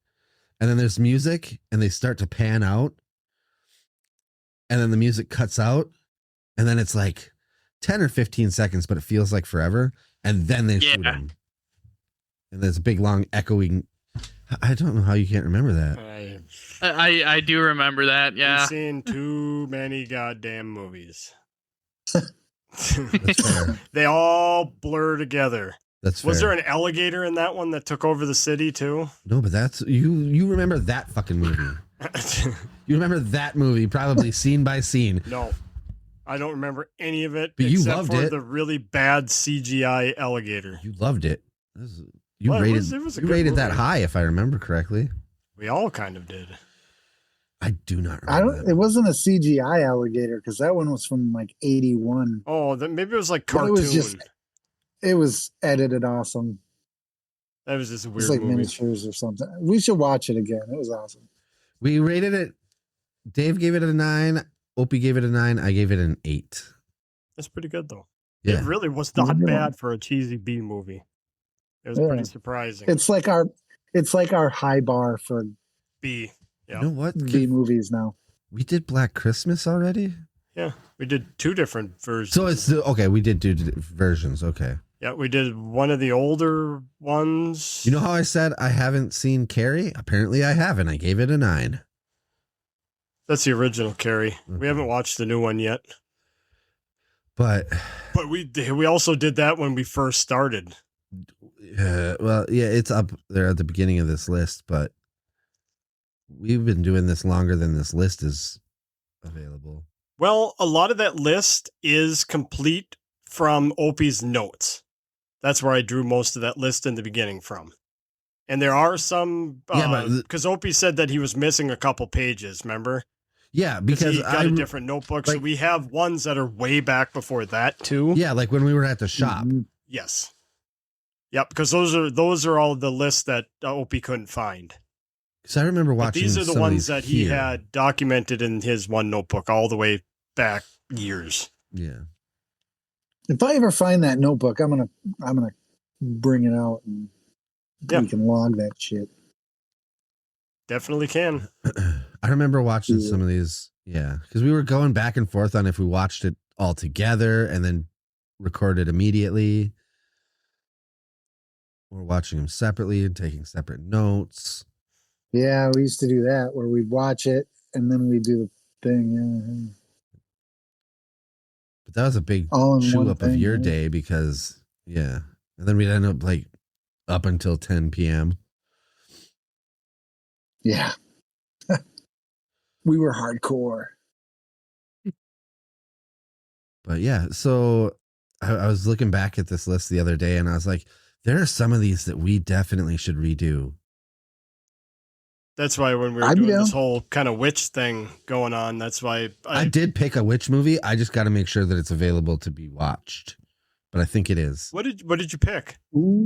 and then there's music, and they start to pan out, and then the music cuts out, and then it's like 10 or 15 seconds, but it feels like forever, and then they shoot Yeah. him. And there's a big long echoing I don't know how you can't remember that. I do remember that. Yeah. I've seen too many goddamn movies. That's fair. They all blur together. That's fair. Was there an alligator in that one that took over the city too? No, but that's you remember that fucking movie. You remember that movie probably scene by scene. No. I don't remember any of it But you except loved for it. the really bad CGI alligator. You loved it. You Well, it rated was a you good rated that movie. high, if I remember correctly. We all kind of did. I do not I remember. don't. It wasn't a CGI alligator because that one was from like '81. Oh, then maybe it was like Well, cartoon. it was just- It was edited awesome. That was just a It's weird like movie. miniatures or something. We should watch it again. It was awesome. We rated it. Dave gave it a 9. Opie gave it a 9. I gave it an 8. That's pretty good though. Yeah. It really was not Yeah. bad for a cheesy B movie. It was Yeah. pretty surprising. It's like our high bar for B. Yeah. You know what? B movies now. We did Black Christmas already. Yeah. We did 2 different versions. So it's okay. We did do versions. Okay. Yeah, we did one of the older ones. You know how I said I haven't seen Carrie? Apparently I haven't. I gave it a 9. That's the original Carrie. Okay. We haven't watched the new one yet. But But we also did that when we first started. well, yeah, it's up there at the beginning of this list, but we've been doing this longer than this list is available. Well, a lot of that list is complete from Opie's notes. That's where I drew most of that list in the beginning from. And there are some, Yeah, but because Opie said that he was missing a couple pages, remember? Yeah, Because because he got a different notebook. So like- we have ones that are way back before that too. yeah, like when we were at the shop. Mhm. Yes. Yep, because those are all the lists that Opie couldn't find. Because I remember But watching. these are the some of ones these that he here. had documented in his one notebook all the way back years. Yeah, If I ever find that notebook, I'm gonna bring it out and Yeah. we can log that shit. Definitely can. I remember watching Yeah. some of these. Yeah, because we were going back and forth on if we watched it all together and then recorded immediately, or watching them separately and taking separate notes. Yeah, we used to do that where we'd watch it and then we'd do the thing. But that was a big All in chew one up of thing, your yeah. day because and then we'd end up like up until 10 p.m. Yeah. We were hardcore. But yeah, so I was looking back at this list the other day and I was like, there are some of these that we definitely should redo. That's why when we were I'd be doing down. this whole kind of witch thing going on, that's why I did pick a witch movie. I just got to make sure that it's available to be watched. But I think it is. What did you pick?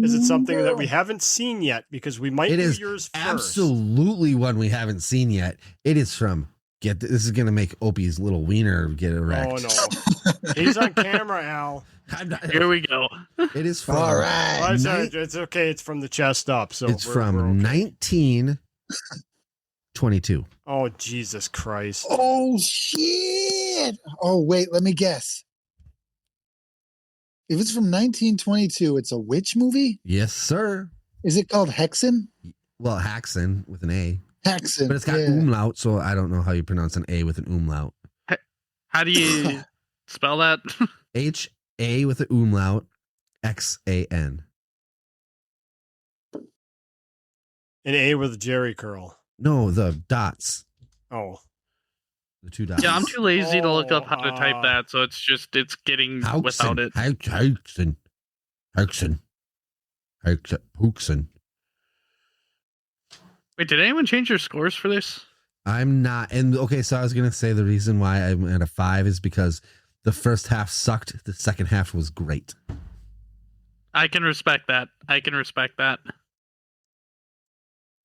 Is it something that we haven't seen yet? Because we might It do is yours first. absolutely one we haven't seen yet. It is from this is gonna make Opie's little wiener get erect. Oh no, he's on camera, Al. I'm not- Here we go. it is from All Well, right. it's, Nin- it's okay. It's from the chest up. So it's we're from okay. 1922. Oh Jesus Christ! Oh shit. Oh wait, let me guess. If it's from 1922, it's a witch movie? Yes, sir. Is it called Hexen? Well, Haxon with an A, Hexen. but it's got yeah. umlaut, so I don't know how you pronounce an A with an umlaut. How do you spell that? H-A with an umlaut, X-A-N. An A with a Jerry curl. No, the dots. Oh, The 2 dots. Yeah, I'm too lazy to look up how to Oh, type that, so it's getting Hauxen. without it. Hauxen. Wait, did anyone change their scores for this? I'm not. And okay, so I was going to say the reason why I'm at a 5 is because the first half sucked. The second half was great. I can respect that.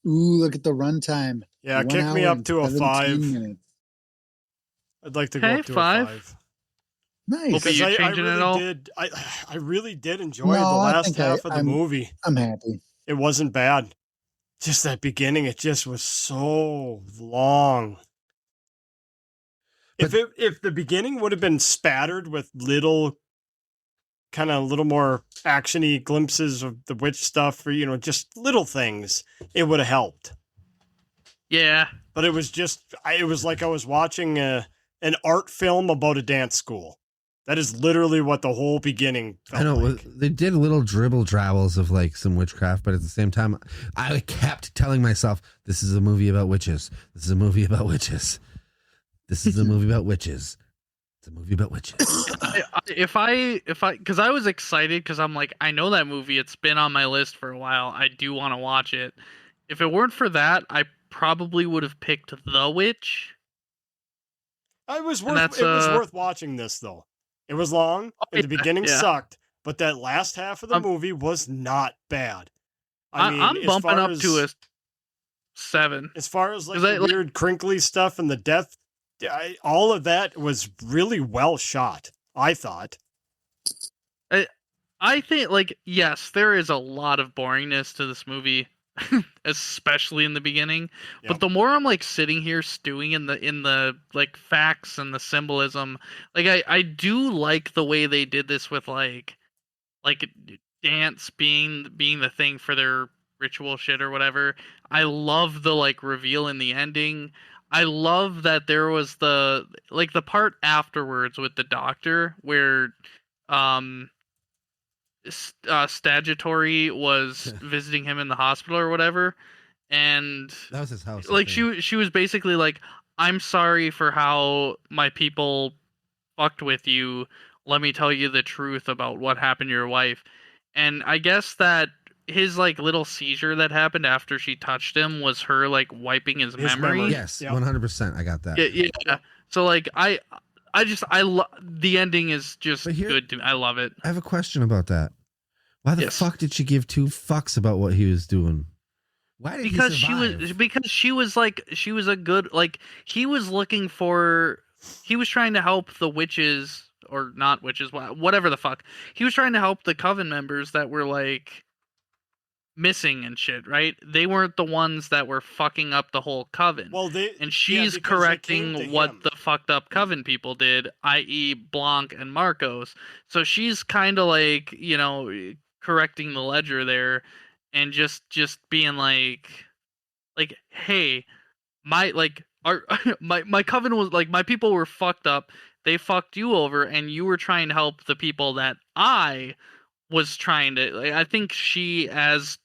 Ooh, look at the runtime. yeah. 1 Kick me hour up and to a 17 5. minutes. I'd like to go Okay, up to 5. a 5. Nice. Hope you I changing it really all? did. I really did enjoy No, the I last think half of the I'm- movie. I'm happy. It wasn't bad. Just that beginning, it just was so long. If the beginning would have been spattered with little kind of a little more actiony glimpses of the witch stuff, or just little things, it would have helped. Yeah. But it was it was like I was watching an art film about a dance school. That is literally what the whole beginning felt I know like. they did little dribble drabbles of like some witchcraft, but at the same time, I kept telling myself, "This is a movie about witches. This is a movie about witches. This is a movie about witches. It's a movie about witches." Because I was excited because I'm like, I know that movie. It's been on my list for a while. I do want to watch it. If it weren't for that, I probably would have picked The Witch. It was worth watching this though. It was long, and the beginning sucked, but that last half of the movie was not bad. I'm bumping up to a 7. As far as like the weird crinkly stuff and the death, all of that was really well shot, I thought. I think, like, yes, there is a lot of boringness to this movie, especially in the beginning. Yep. But the more I'm like sitting here stewing in the like facts and the symbolism, like I do like the way they did this with like dance being the thing for their ritual shit or whatever. I love the like reveal in the ending. I love that there was the part afterwards with the doctor where Statutory was visiting him in the hospital or whatever, and that was his house. Like she was basically like, "I'm sorry for how my people fucked with you. Let me tell you the truth about what happened to your wife." And I guess that his like little seizure that happened after she touched him was her like wiping his memory. Yes, 100%. I got that. Yeah. So like the ending is just good to me. I love it. I have a question about that. Why the fuck did she give 2 fucks about what he was doing? Why did he survive? Because she was a good, like, he was trying to help the witches, or not witches, whatever the fuck. He was trying to help the coven members that were like missing and shit, right? They weren't the ones that were fucking up the whole coven. Well, and she's correcting what the fucked up coven people did, i.e. Blanc and Marcos. So she's kind of like, correcting the ledger there, and just being like, hey, my coven was like, my people were fucked up. They fucked you over, and you were trying to help the people that I was trying to. Like, I think she, as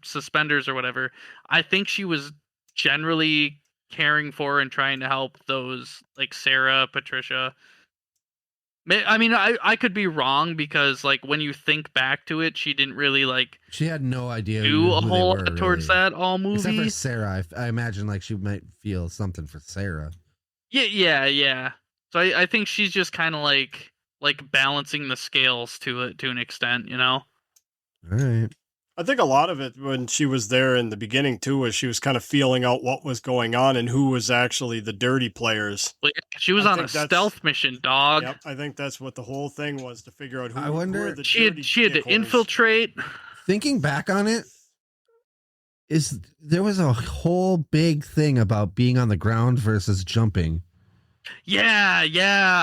suspenders or whatever, I think she was generally caring for and trying to help those like Sarah, Patricia. I mean, I could be wrong, because like when you think back to it, she didn't really like. She had no idea do a whole lot towards that all movie. Except for Sarah, I imagine like she might feel something for Sarah. Yeah. So I think she's just kind of like balancing the scales to an extent, All right. I think a lot of it when she was there in the beginning too was she was kind of feeling out what was going on and who was actually the dirty players. Well, she was on a stealth mission, dog. Yep, I think that's what the whole thing was, to figure out who. I wonder. Who were the she had to infiltrate. Thinking back on it, there was a whole big thing about being on the ground versus jumping. Yeah,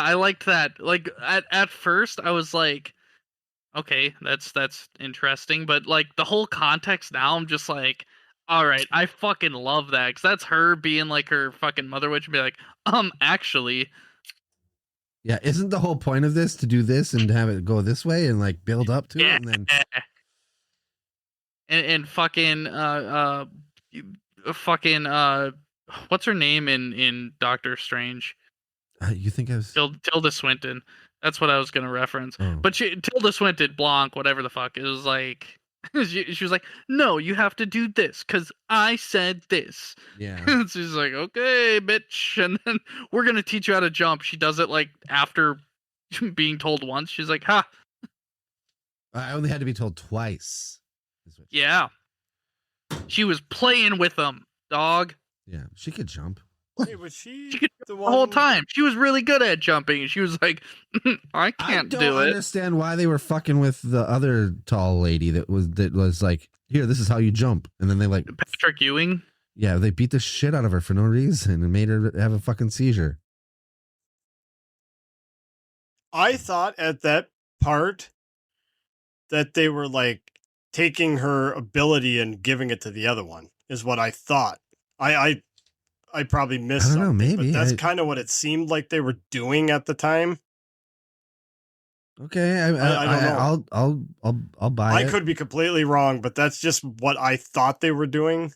I liked that. Like at first, I was like, okay, that's interesting, but like the whole context now, I'm just like, all right, I fucking love that, because that's her being like her fucking mother witch and be like, actually. Yeah, isn't the whole point of this to do this and have it go this way and like build up to it, and then and fucking what's her name in Doctor Strange? You think I was Tilda Swinton? That's what I was gonna reference. Oh. But Tilda Swinton, Blanc, whatever the fuck, it was like she was like, no, you have to do this because I said this. Yeah. She's like, okay, bitch, and then we're gonna teach you how to jump. She does it like after being told once. She's like, ha. I only had to be told twice. Yeah. She was playing with them, dog. Yeah, she could jump. Hey, was she could the whole time. She was really good at jumping. She was like, I can't do it. I don't understand why they were fucking with the other tall lady that was like, here, this is how you jump. And then they like Patrick Ewing. Yeah, they beat the shit out of her for no reason and made her have a fucking seizure. I thought at that part that they were like taking her ability and giving it to the other one. Is what I thought. I probably missed I don't know, something, maybe. but that's kind of what it seemed like they were doing at the time. Okay, I don't know. I'll buy it. I could be completely wrong, but that's just what I thought they were doing.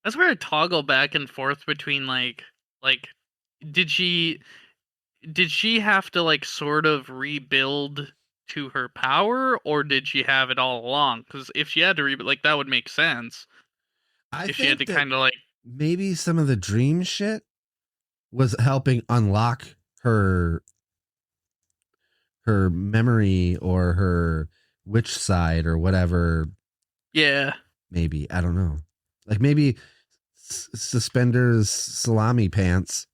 That's where I toggle back and forth between like did she have to like sort of rebuild to her power, or did she have it all along? Because if she had to rebuild, like that would make sense. If she had to kind of like maybe some of the dream shit was helping unlock her memory or her witch side or whatever. Yeah. Maybe, I don't know. Like maybe Suspenders Salami Pants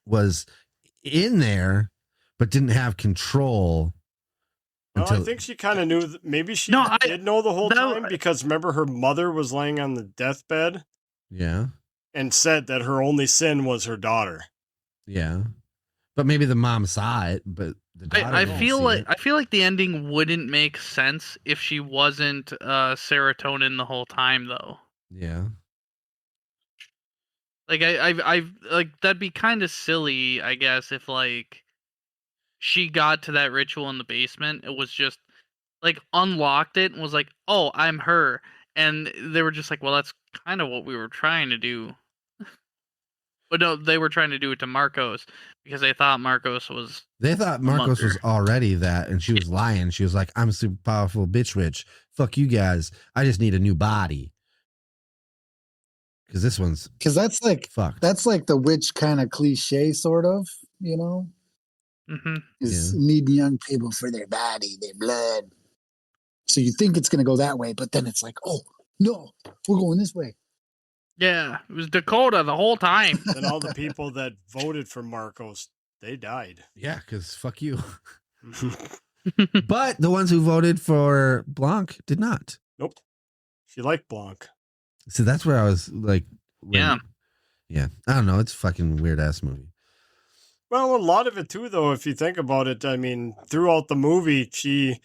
was in there but didn't have control. No, I think she kind of knew. Maybe she did know the whole time, because remember her mother was laying on the deathbed. Yeah. And said that her only sin was her daughter. Yeah. But maybe the mom saw it, but the daughter I feel like the ending wouldn't make sense if she wasn't serotonin the whole time, though. Yeah. Like I like that'd be kind of silly, I guess, if like she got to that ritual in the basement. It was just like unlocked it and was like, "Oh, I'm her," and they were just like, "Well, that's kind of what we were trying to do." But no, they were trying to do it to Marcos because they thought Marcos was. They thought Marcos was already that, and she was lying. She was like, "I'm a super powerful bitch witch. Fuck you guys. I just need a new body." Because this one's that's like fucked. That's like the witch kind of cliche, sort of. You know, is needing young people for their body, their blood. So you think it's going to go that way, but then it's like, oh no, we're going this way. Yeah, it was Dakota the whole time. And all the people that voted for Marcos, they died. Yeah, because fuck you. But the ones who voted for Blanc did not. Nope. She liked Blanc. So that's where I was like, yeah. I don't know. It's a fucking weird ass movie. Well, a lot of it too, though, if you think about it. I mean, throughout the movie, she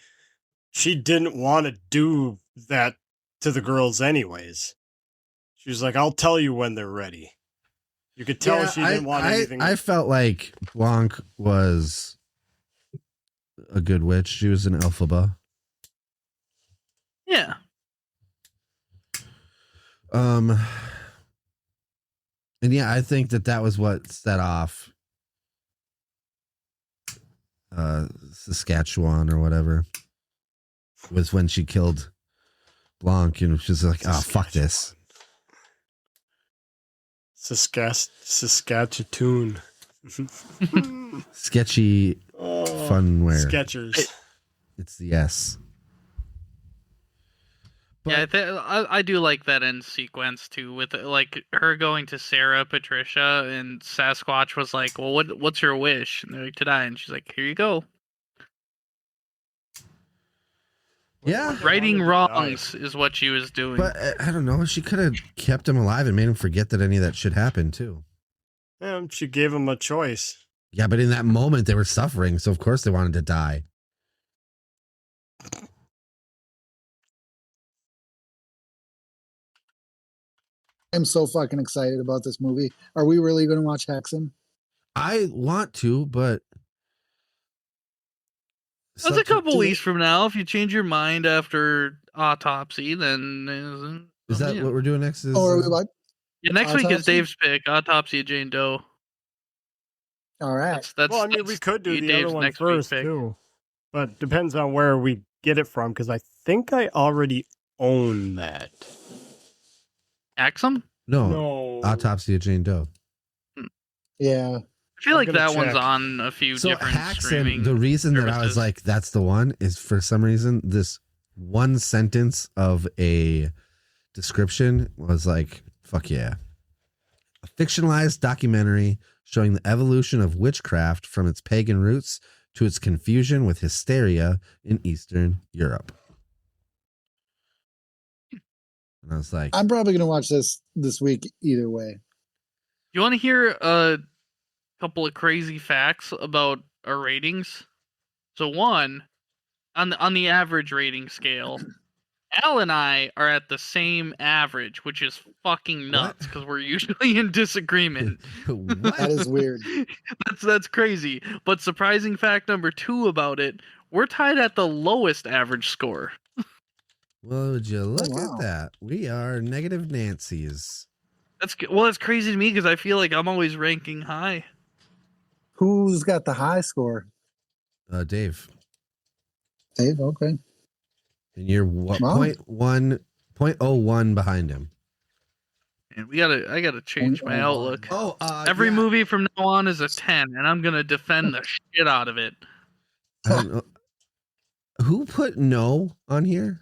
didn't want to do that to the girls anyways. She was like, I'll tell you when they're ready. You could tell she didn't want anything. I felt like Blanc was a good witch. She was an Elphaba. Yeah. And yeah, I think that was what set off Saskatchewan or whatever. Was when she killed Blanc and she's like, oh, fuck this. Saskatchewan. Sketchy funwear. Skechers. It's the S. But, yeah, I do like that end sequence too, with like her going to Sarah, Patricia, and Sasquatch was like, "Well, what's your wish?" And they're like, "To die," and she's like, "Here you go." Yeah, righting wrongs is what she was doing. But I don't know. She could have kept him alive and made him forget that any of that shit happened too. Yeah, she gave him a choice. Yeah, but in that moment they were suffering, so of course they wanted to die. I'm so fucking excited about this movie. Are we really going to watch Hexen? I want to, but that's a couple weeks from now. If you change your mind after Autopsy, then is that what we're doing next? Is, yeah, next week is Dave's pick, Autopsy of Jane Doe. All right. Well, I mean, we could do the Dave's other one next first too, but depends on where we get it from. Because I think I already own that. Axum? No. Autopsy of Jane Doe. Yeah. I feel like that one's on a few different streaming. The reason services. that I was like, that's the one, is for some reason this one sentence of a description was like, fuck yeah. A fictionalized documentary showing the evolution of witchcraft from its pagan roots to its confusion with hysteria in Eastern Europe. And I was like, I'm probably going to watch this week either way. You want to hear a couple of crazy facts about our ratings? So one, on the average rating scale, Al and I are at the same average, which is fucking nuts because we're usually in disagreement. What? That is weird. That's crazy. But surprising fact number 2 about it, we're tied at the lowest average score. Well, would you look wow. at that? We are negative Nancy's. That's crazy to me because I feel like I'm always ranking high. Who's got the high score? Dave. Dave, okay. And you're what, Wow. 0.01 behind him. And I gotta change my 0.01. outlook. Oh, Every movie from now on is a 10, and I'm gonna defend the shit out of it. I don't know. Who put no on here?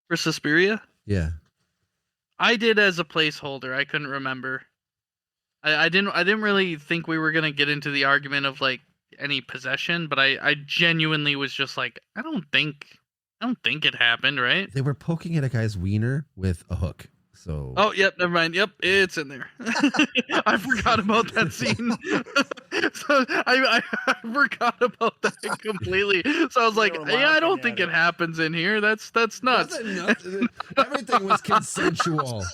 For Susperia, Yeah. I did as a placeholder. I couldn't remember. I didn't really think we were gonna get into the argument of like any possession, but I genuinely was just like, I don't think it happened, right? They were poking at a guy's wiener with a hook. So Oh, yep, never mind. Yep, it's in there. I forgot about that scene. So I forgot about that completely. So I was like, were yeah, I don't laughing think at it it. happens in here. That's nuts. Everything was consensual.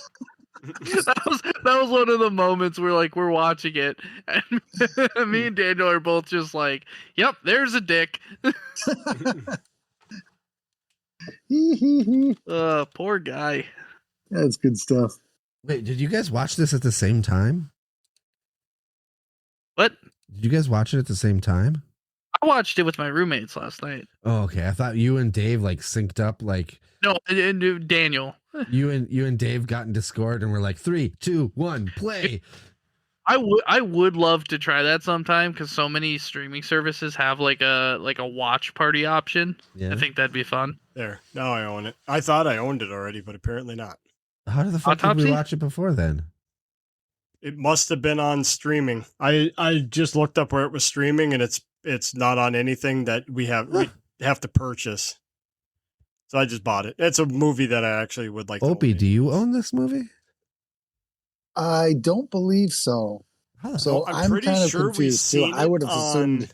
That was one of the moments where like we're watching it, and me and Daniel are both just like, "Yep, there's a dick." Poor guy. That's good stuff. Wait, did you guys watch this at the same time? What? Did you guys watch it at the same time? I watched it with my roommates last night. Oh, okay. I thought you and Dave like synced up, like No, and Daniel. you and Dave got in Discord and were like 3, 2, 1, play. I would love to try that sometime because so many streaming services have like a watch party option. Yeah. I think that'd be fun. There. Now I own it. I thought I owned it already, but apparently not. How the fuck did Autopsy? we watch it before then? It must have been on streaming. I just looked up where it was streaming, and it's not on anything that we have to purchase. So I just bought it. It's a movie that I actually would like. Opie, to do you own this movie? I don't believe so. How the So I'm I'm pretty kind of sure we've confused too. seen I would have it assumed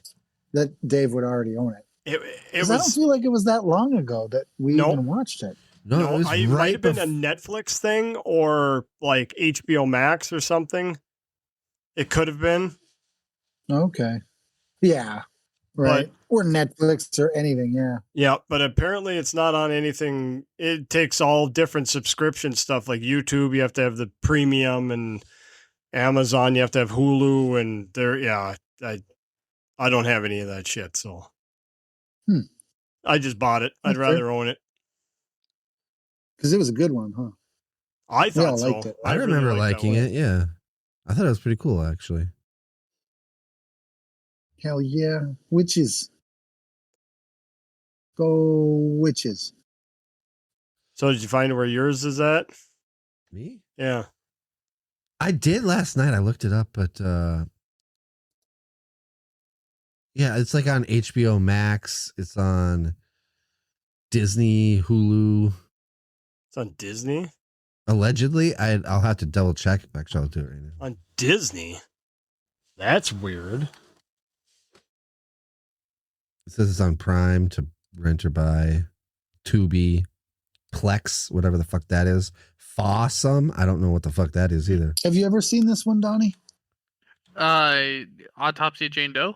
that Dave would already own it. It 'Cause I don't was feel like it was that long ago that we Nope. even watched it. No, it was it might right have been a Netflix thing or like HBO Max or something. It could have been. Okay. Yeah. Right. Or Netflix or anything. Yeah. Yeah, but apparently it's not on anything. It takes all different subscription stuff like YouTube. You have to have the premium, and Amazon. You have to have Hulu, and there. Yeah, I don't have any of that shit. So I just bought it. I'd Okay. rather own it. Because it was a good one, huh? I We thought all so. liked it. I really remember liked that liking one. it. Yeah, I thought it was pretty cool actually. Hell yeah. Witches. Go witches. So did you find where yours is at? Me? Yeah. I did last night. I looked it up, but yeah, it's like on HBO Max. It's on Disney, Hulu. It's on Disney. Allegedly, I'll have to double check. Actually, I'll do it right now. On Disney. That's weird. It says it's on Prime to rent or buy, Tubi, Plex, whatever the fuck that is. Fossum. I don't know what the fuck that is either. Have you ever seen this one, Donnie? Autopsy of Jane Doe.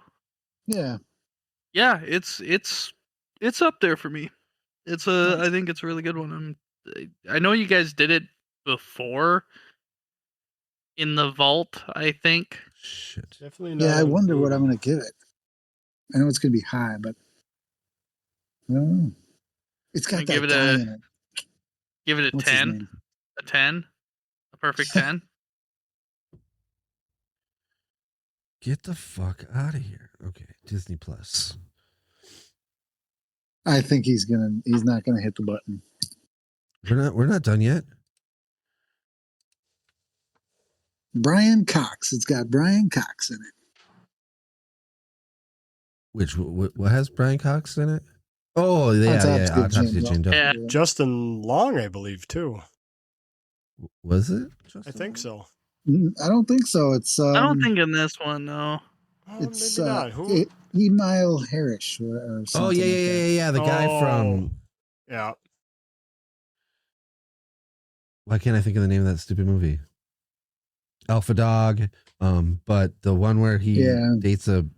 Yeah. Yeah, it's up there for me. I think it's a really good one. I know you guys did it before in the vault, I think. Shit. Definitely not. Yeah, I on wonder what Hulu. I'm going to give it. I know it's going to be high, but I don't know. It's got I that give it guy a- in it. Give it a What's his 10. name? A 10. A perfect 10. Get the fuck out of here. Okay, Disney Plus. I think he's not gonna hit the button. We're not done yet. Brian Cox. It's got Brian Cox in it. Which what has Brian Cox in it? Oh yeah, Autopsy of Jane Doe. Yeah. Justin Long, I believe, too. Was it? I think so. I don't think so. It's I don't think in this one, no. Oh, it's maybe not. Who? Emile Harris or something. Oh yeah, yeah, like yeah, that. yeah. The guy Oh. from. Yeah. Why can't I think of the name of that stupid movie? Alpha Dog. But the one where he Yeah. dates the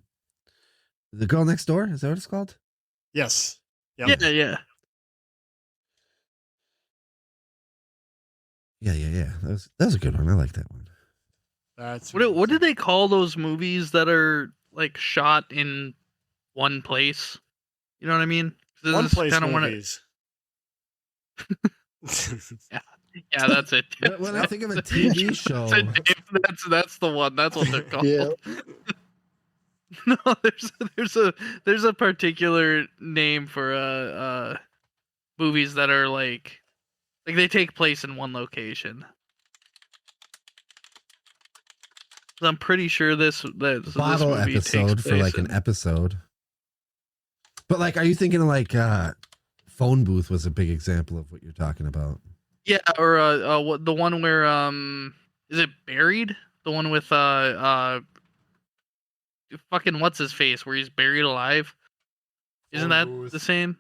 girl next door. Is that what it's called? Yes. Yep. Yeah, yeah. Yeah. That was a good one. I like that one. That's What did they call those movies that are like shot in one place? You know what I mean? This one is place kinda one of- movies. Yeah, that's it. When I think of a TV show, That's the one. That's what they're called. Yeah. No, there's a particular name for movies that are like they take place in one location. So I'm pretty sure this bottle movie episode takes for like place an episode. But like, are you thinking of like Phone Booth was a big example of what you're talking about? Yeah, or what the one where is it Buried? The one with fucking what's his face where he's buried alive? Isn't that Phone Booth. the same?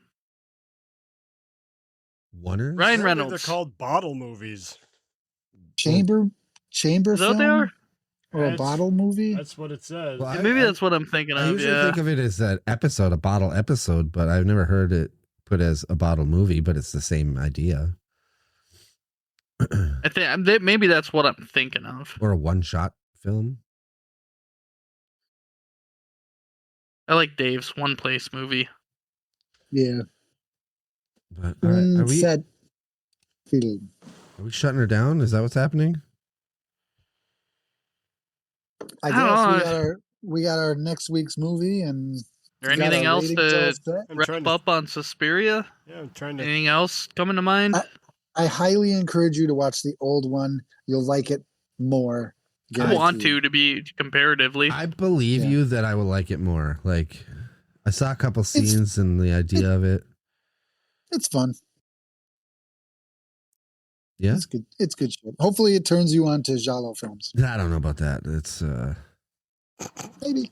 Wonders? Ryan Apparently Reynolds. They're called bottle movies. Chamber Is that what they film are? or a That's- bottle movie. That's what it says. Well, Maybe that's what I'm thinking I of. usually Yeah. think of it as an episode, a bottle episode, but I've never heard it put as a bottle movie, but it's the same idea. I think maybe that's what I'm thinking of. Or a one-shot film. I like Dave's One Place movie. Yeah. But all right, are Set film. we shutting her down? Is that what's happening? I I guess don't know. we got our next week's movie, and Is there we got anything our else ratings all to set. I'm wrap trying to. up on Susperia? Yeah, I'm trying to. Anything else coming to mind? I highly encourage you to watch the old one. You'll like it more. I want guaranteed. to be comparatively. I believe Yeah. you that I will like it more. Like, I saw a couple scenes and the idea of it. It's fun. Yeah, It's good. It's good shit. Hopefully, it turns you on to Giallo films. I don't know about that. It's Maybe.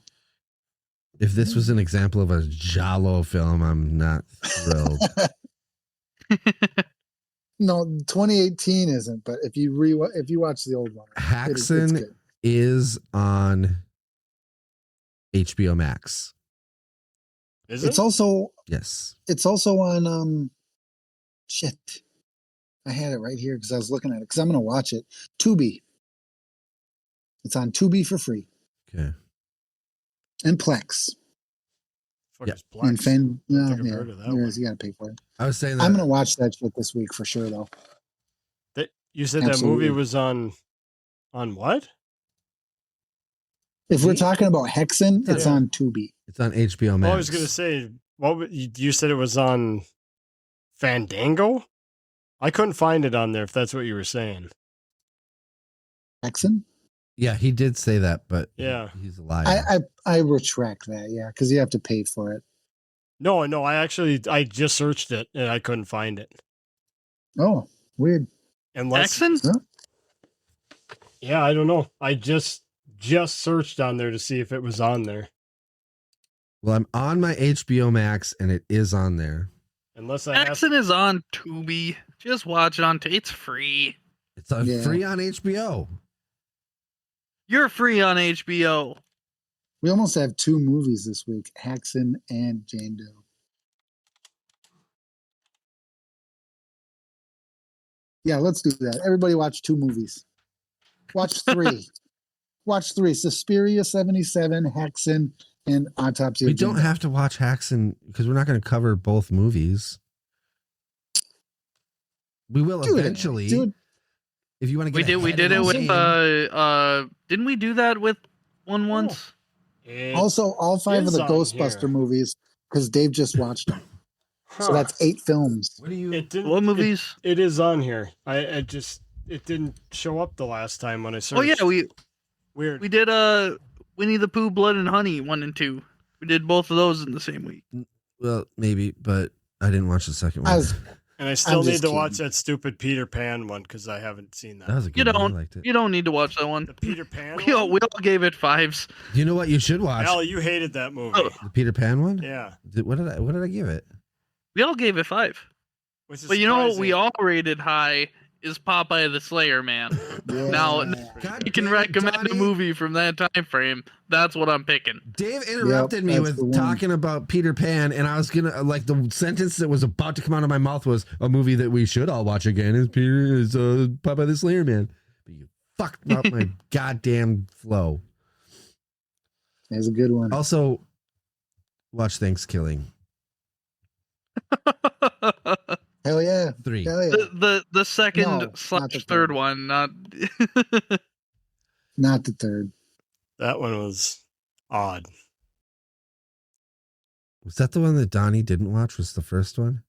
if this was an example of a Giallo film, I'm not thrilled. No, 2018 isn't. But if you watch the old one, it's Haxon good. is on HBO Max. Is It's it? also Yes. on shit. I had it right here because I was looking at it because I'm gonna watch it. Tubi. It's on Tubi for free Okay. and Plex Fuck Yeah. is and Plex? Fan. No, think I've yeah, heard of that there one. is. You gotta pay for it. I was saying that I'm gonna watch that shit this week for sure, though. You said that Absolutely. movie was on what? If we're talking about Hexen, it's Yeah. on Tubi. it's on HBO Max. Oh, I was gonna say, you said it was on Fandango? I couldn't find it on there. If that's what you were saying. Hexen? Yeah, he did say that, but Yeah. he's a liar. I retract that, yeah, because you have to pay for it. No. I just searched it and I couldn't find it. Oh, weird. Unless, Texan? yeah, I don't know. I just searched on there to see if it was on there. Well, I'm on my HBO Max and it is on there. Unless I have. Texan is on Tubi. Just watch it on. It's free. It's on Yeah. free on HBO. You're free on HBO. We almost have two movies this week: Hexen and Jane Doe. Yeah, let's do that. Everybody watch two movies. Watch three. Watch three. Suspiria 77, Hexen, and Autopsy We of Jane don't Doe. have to watch Haxon because we're not going to cover both movies. We will Do it. eventually. Do it. If you want to We get did it with didn't we do that with one once? It Also, all five of is the on Ghostbuster here. movies, because Dave just watched them. So Huh. that's 8 films. What do you? It didn't. What movies? It is on here. I just it didn't show up the last time when I searched. Oh yeah, Weird. we did Winnie the Pooh, Blood and Honey 1 and 2. We did both of those in the same week. Well, maybe, but I didn't watch the second one. I was And I still I'm need just to watch kidding. that stupid Peter Pan one because I haven't seen That that. was a good one. I liked it. You don't need to watch that one. The Peter Pan We one? all gave it 5s. You know what you should watch? Al, you hated that movie. Oh. The Peter Pan one? Yeah. What did I give it? We all gave it 5. Which is But you know what we surprising. all rated high is Popeye the Slayer Man. Yeah. Now, God you can damn it, recommend a Donnie. movie from that time frame. That's what I'm picking. Dave interrupted me that's the with one. talking about Peter Pan, and I was gonna like the sentence that was about to come out of my mouth was a movie that we should all watch again is Popeye the Slayer Man. But you fucked up my goddamn flow. That's a good one. Also, watch Thanksgiving Hell yeah. 3. Hell yeah. The second No, not slash the third third. one, not Not the third. That one was odd. Was that the one that Donnie didn't watch? Was the first one?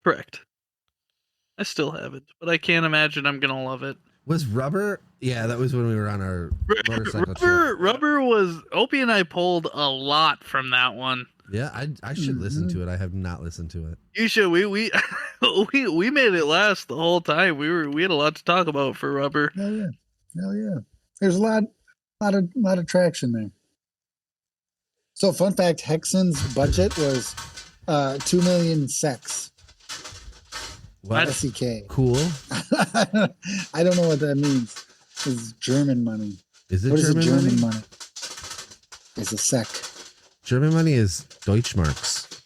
correct. I still have it, but I can't imagine I'm gonna love it. Was Rubber? Yeah, that was when we were on our motorcycle trip. Rubber was Opie and I pulled a lot from that one. Yeah, I should listen to it. I have not listened to it. You should. We we made it last the whole time. We had a lot to talk about for Rubber. Hell yeah. Hell yeah. There's a lot of traction there. So fun fact, Hexen's budget was 2 million sex. What? SEK. Cool. I don't know what that means. It's German money. Is it What is German, a German money? money? It's a sec. German money is Deutschmarks.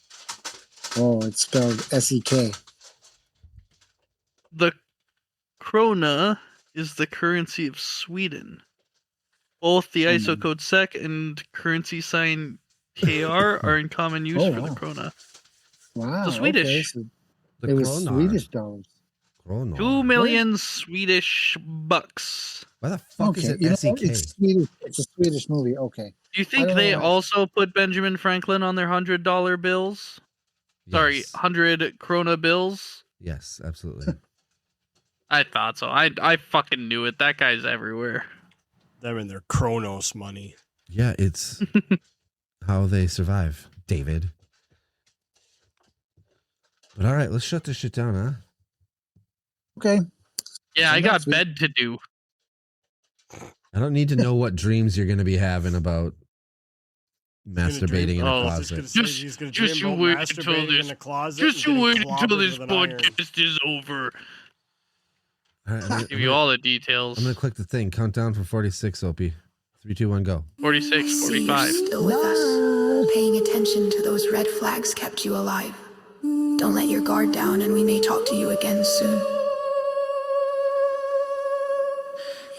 Oh, it's spelled SEK. The krona is the currency of Sweden. Both the ISO code SEK and currency sign KR are in common use Oh, for the wow. krona. Wow. The Swedish. Okay, so The it was kroner. Swedish dollars. Kroner. 2 million Swedish bucks. Why the fuck is Okay, it you know SEK? what? It's Swedish. It's a Swedish movie. Okay. Do you think don't they know why. also put Benjamin Franklin on their $100 bills? Sorry, Yes. 100 krona bills? Yes, absolutely. I thought so. I fucking knew it. That guy's everywhere. Them and their Kronos money. Yeah, it's how they survive, David. But all right, let's shut this shit down, huh? Okay. Yeah, I And got next week- bed to do. I don't need to know what dreams you're going to be having about masturbating in a Oh, closet. He's gonna dream just you about wait until masturbating this- in a closet. Just and you getting wait until clobbered this with an iron. podcast is over. All right, I'm Give you all the details. going to click the thing. Count down from 46, Opie. 3, 2, 1, go. 46, See, 45. you're still with us. Paying attention to those red flags kept you alive. Don't let your guard down, and we may talk to you again soon.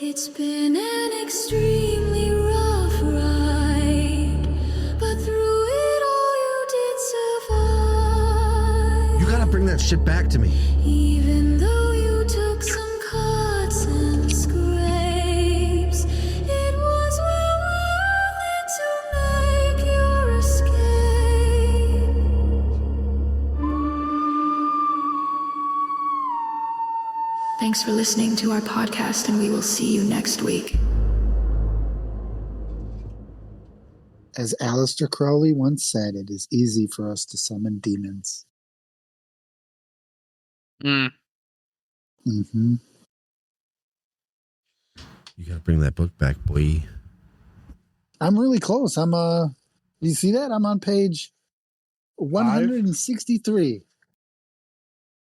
It's been an extremely rough ride, but through it all you did survive. You got to bring that shit back to me. Even though you took some cuts and scrapes, it was well worth it to make your escape. Thanks for listening to our podcast, and we will see you next week. As Aleister Crowley once said, it is easy for us to summon demons. Mm. Mm-hmm. You got to bring that book back, boy. I'm really close. You see that? I'm on page 163.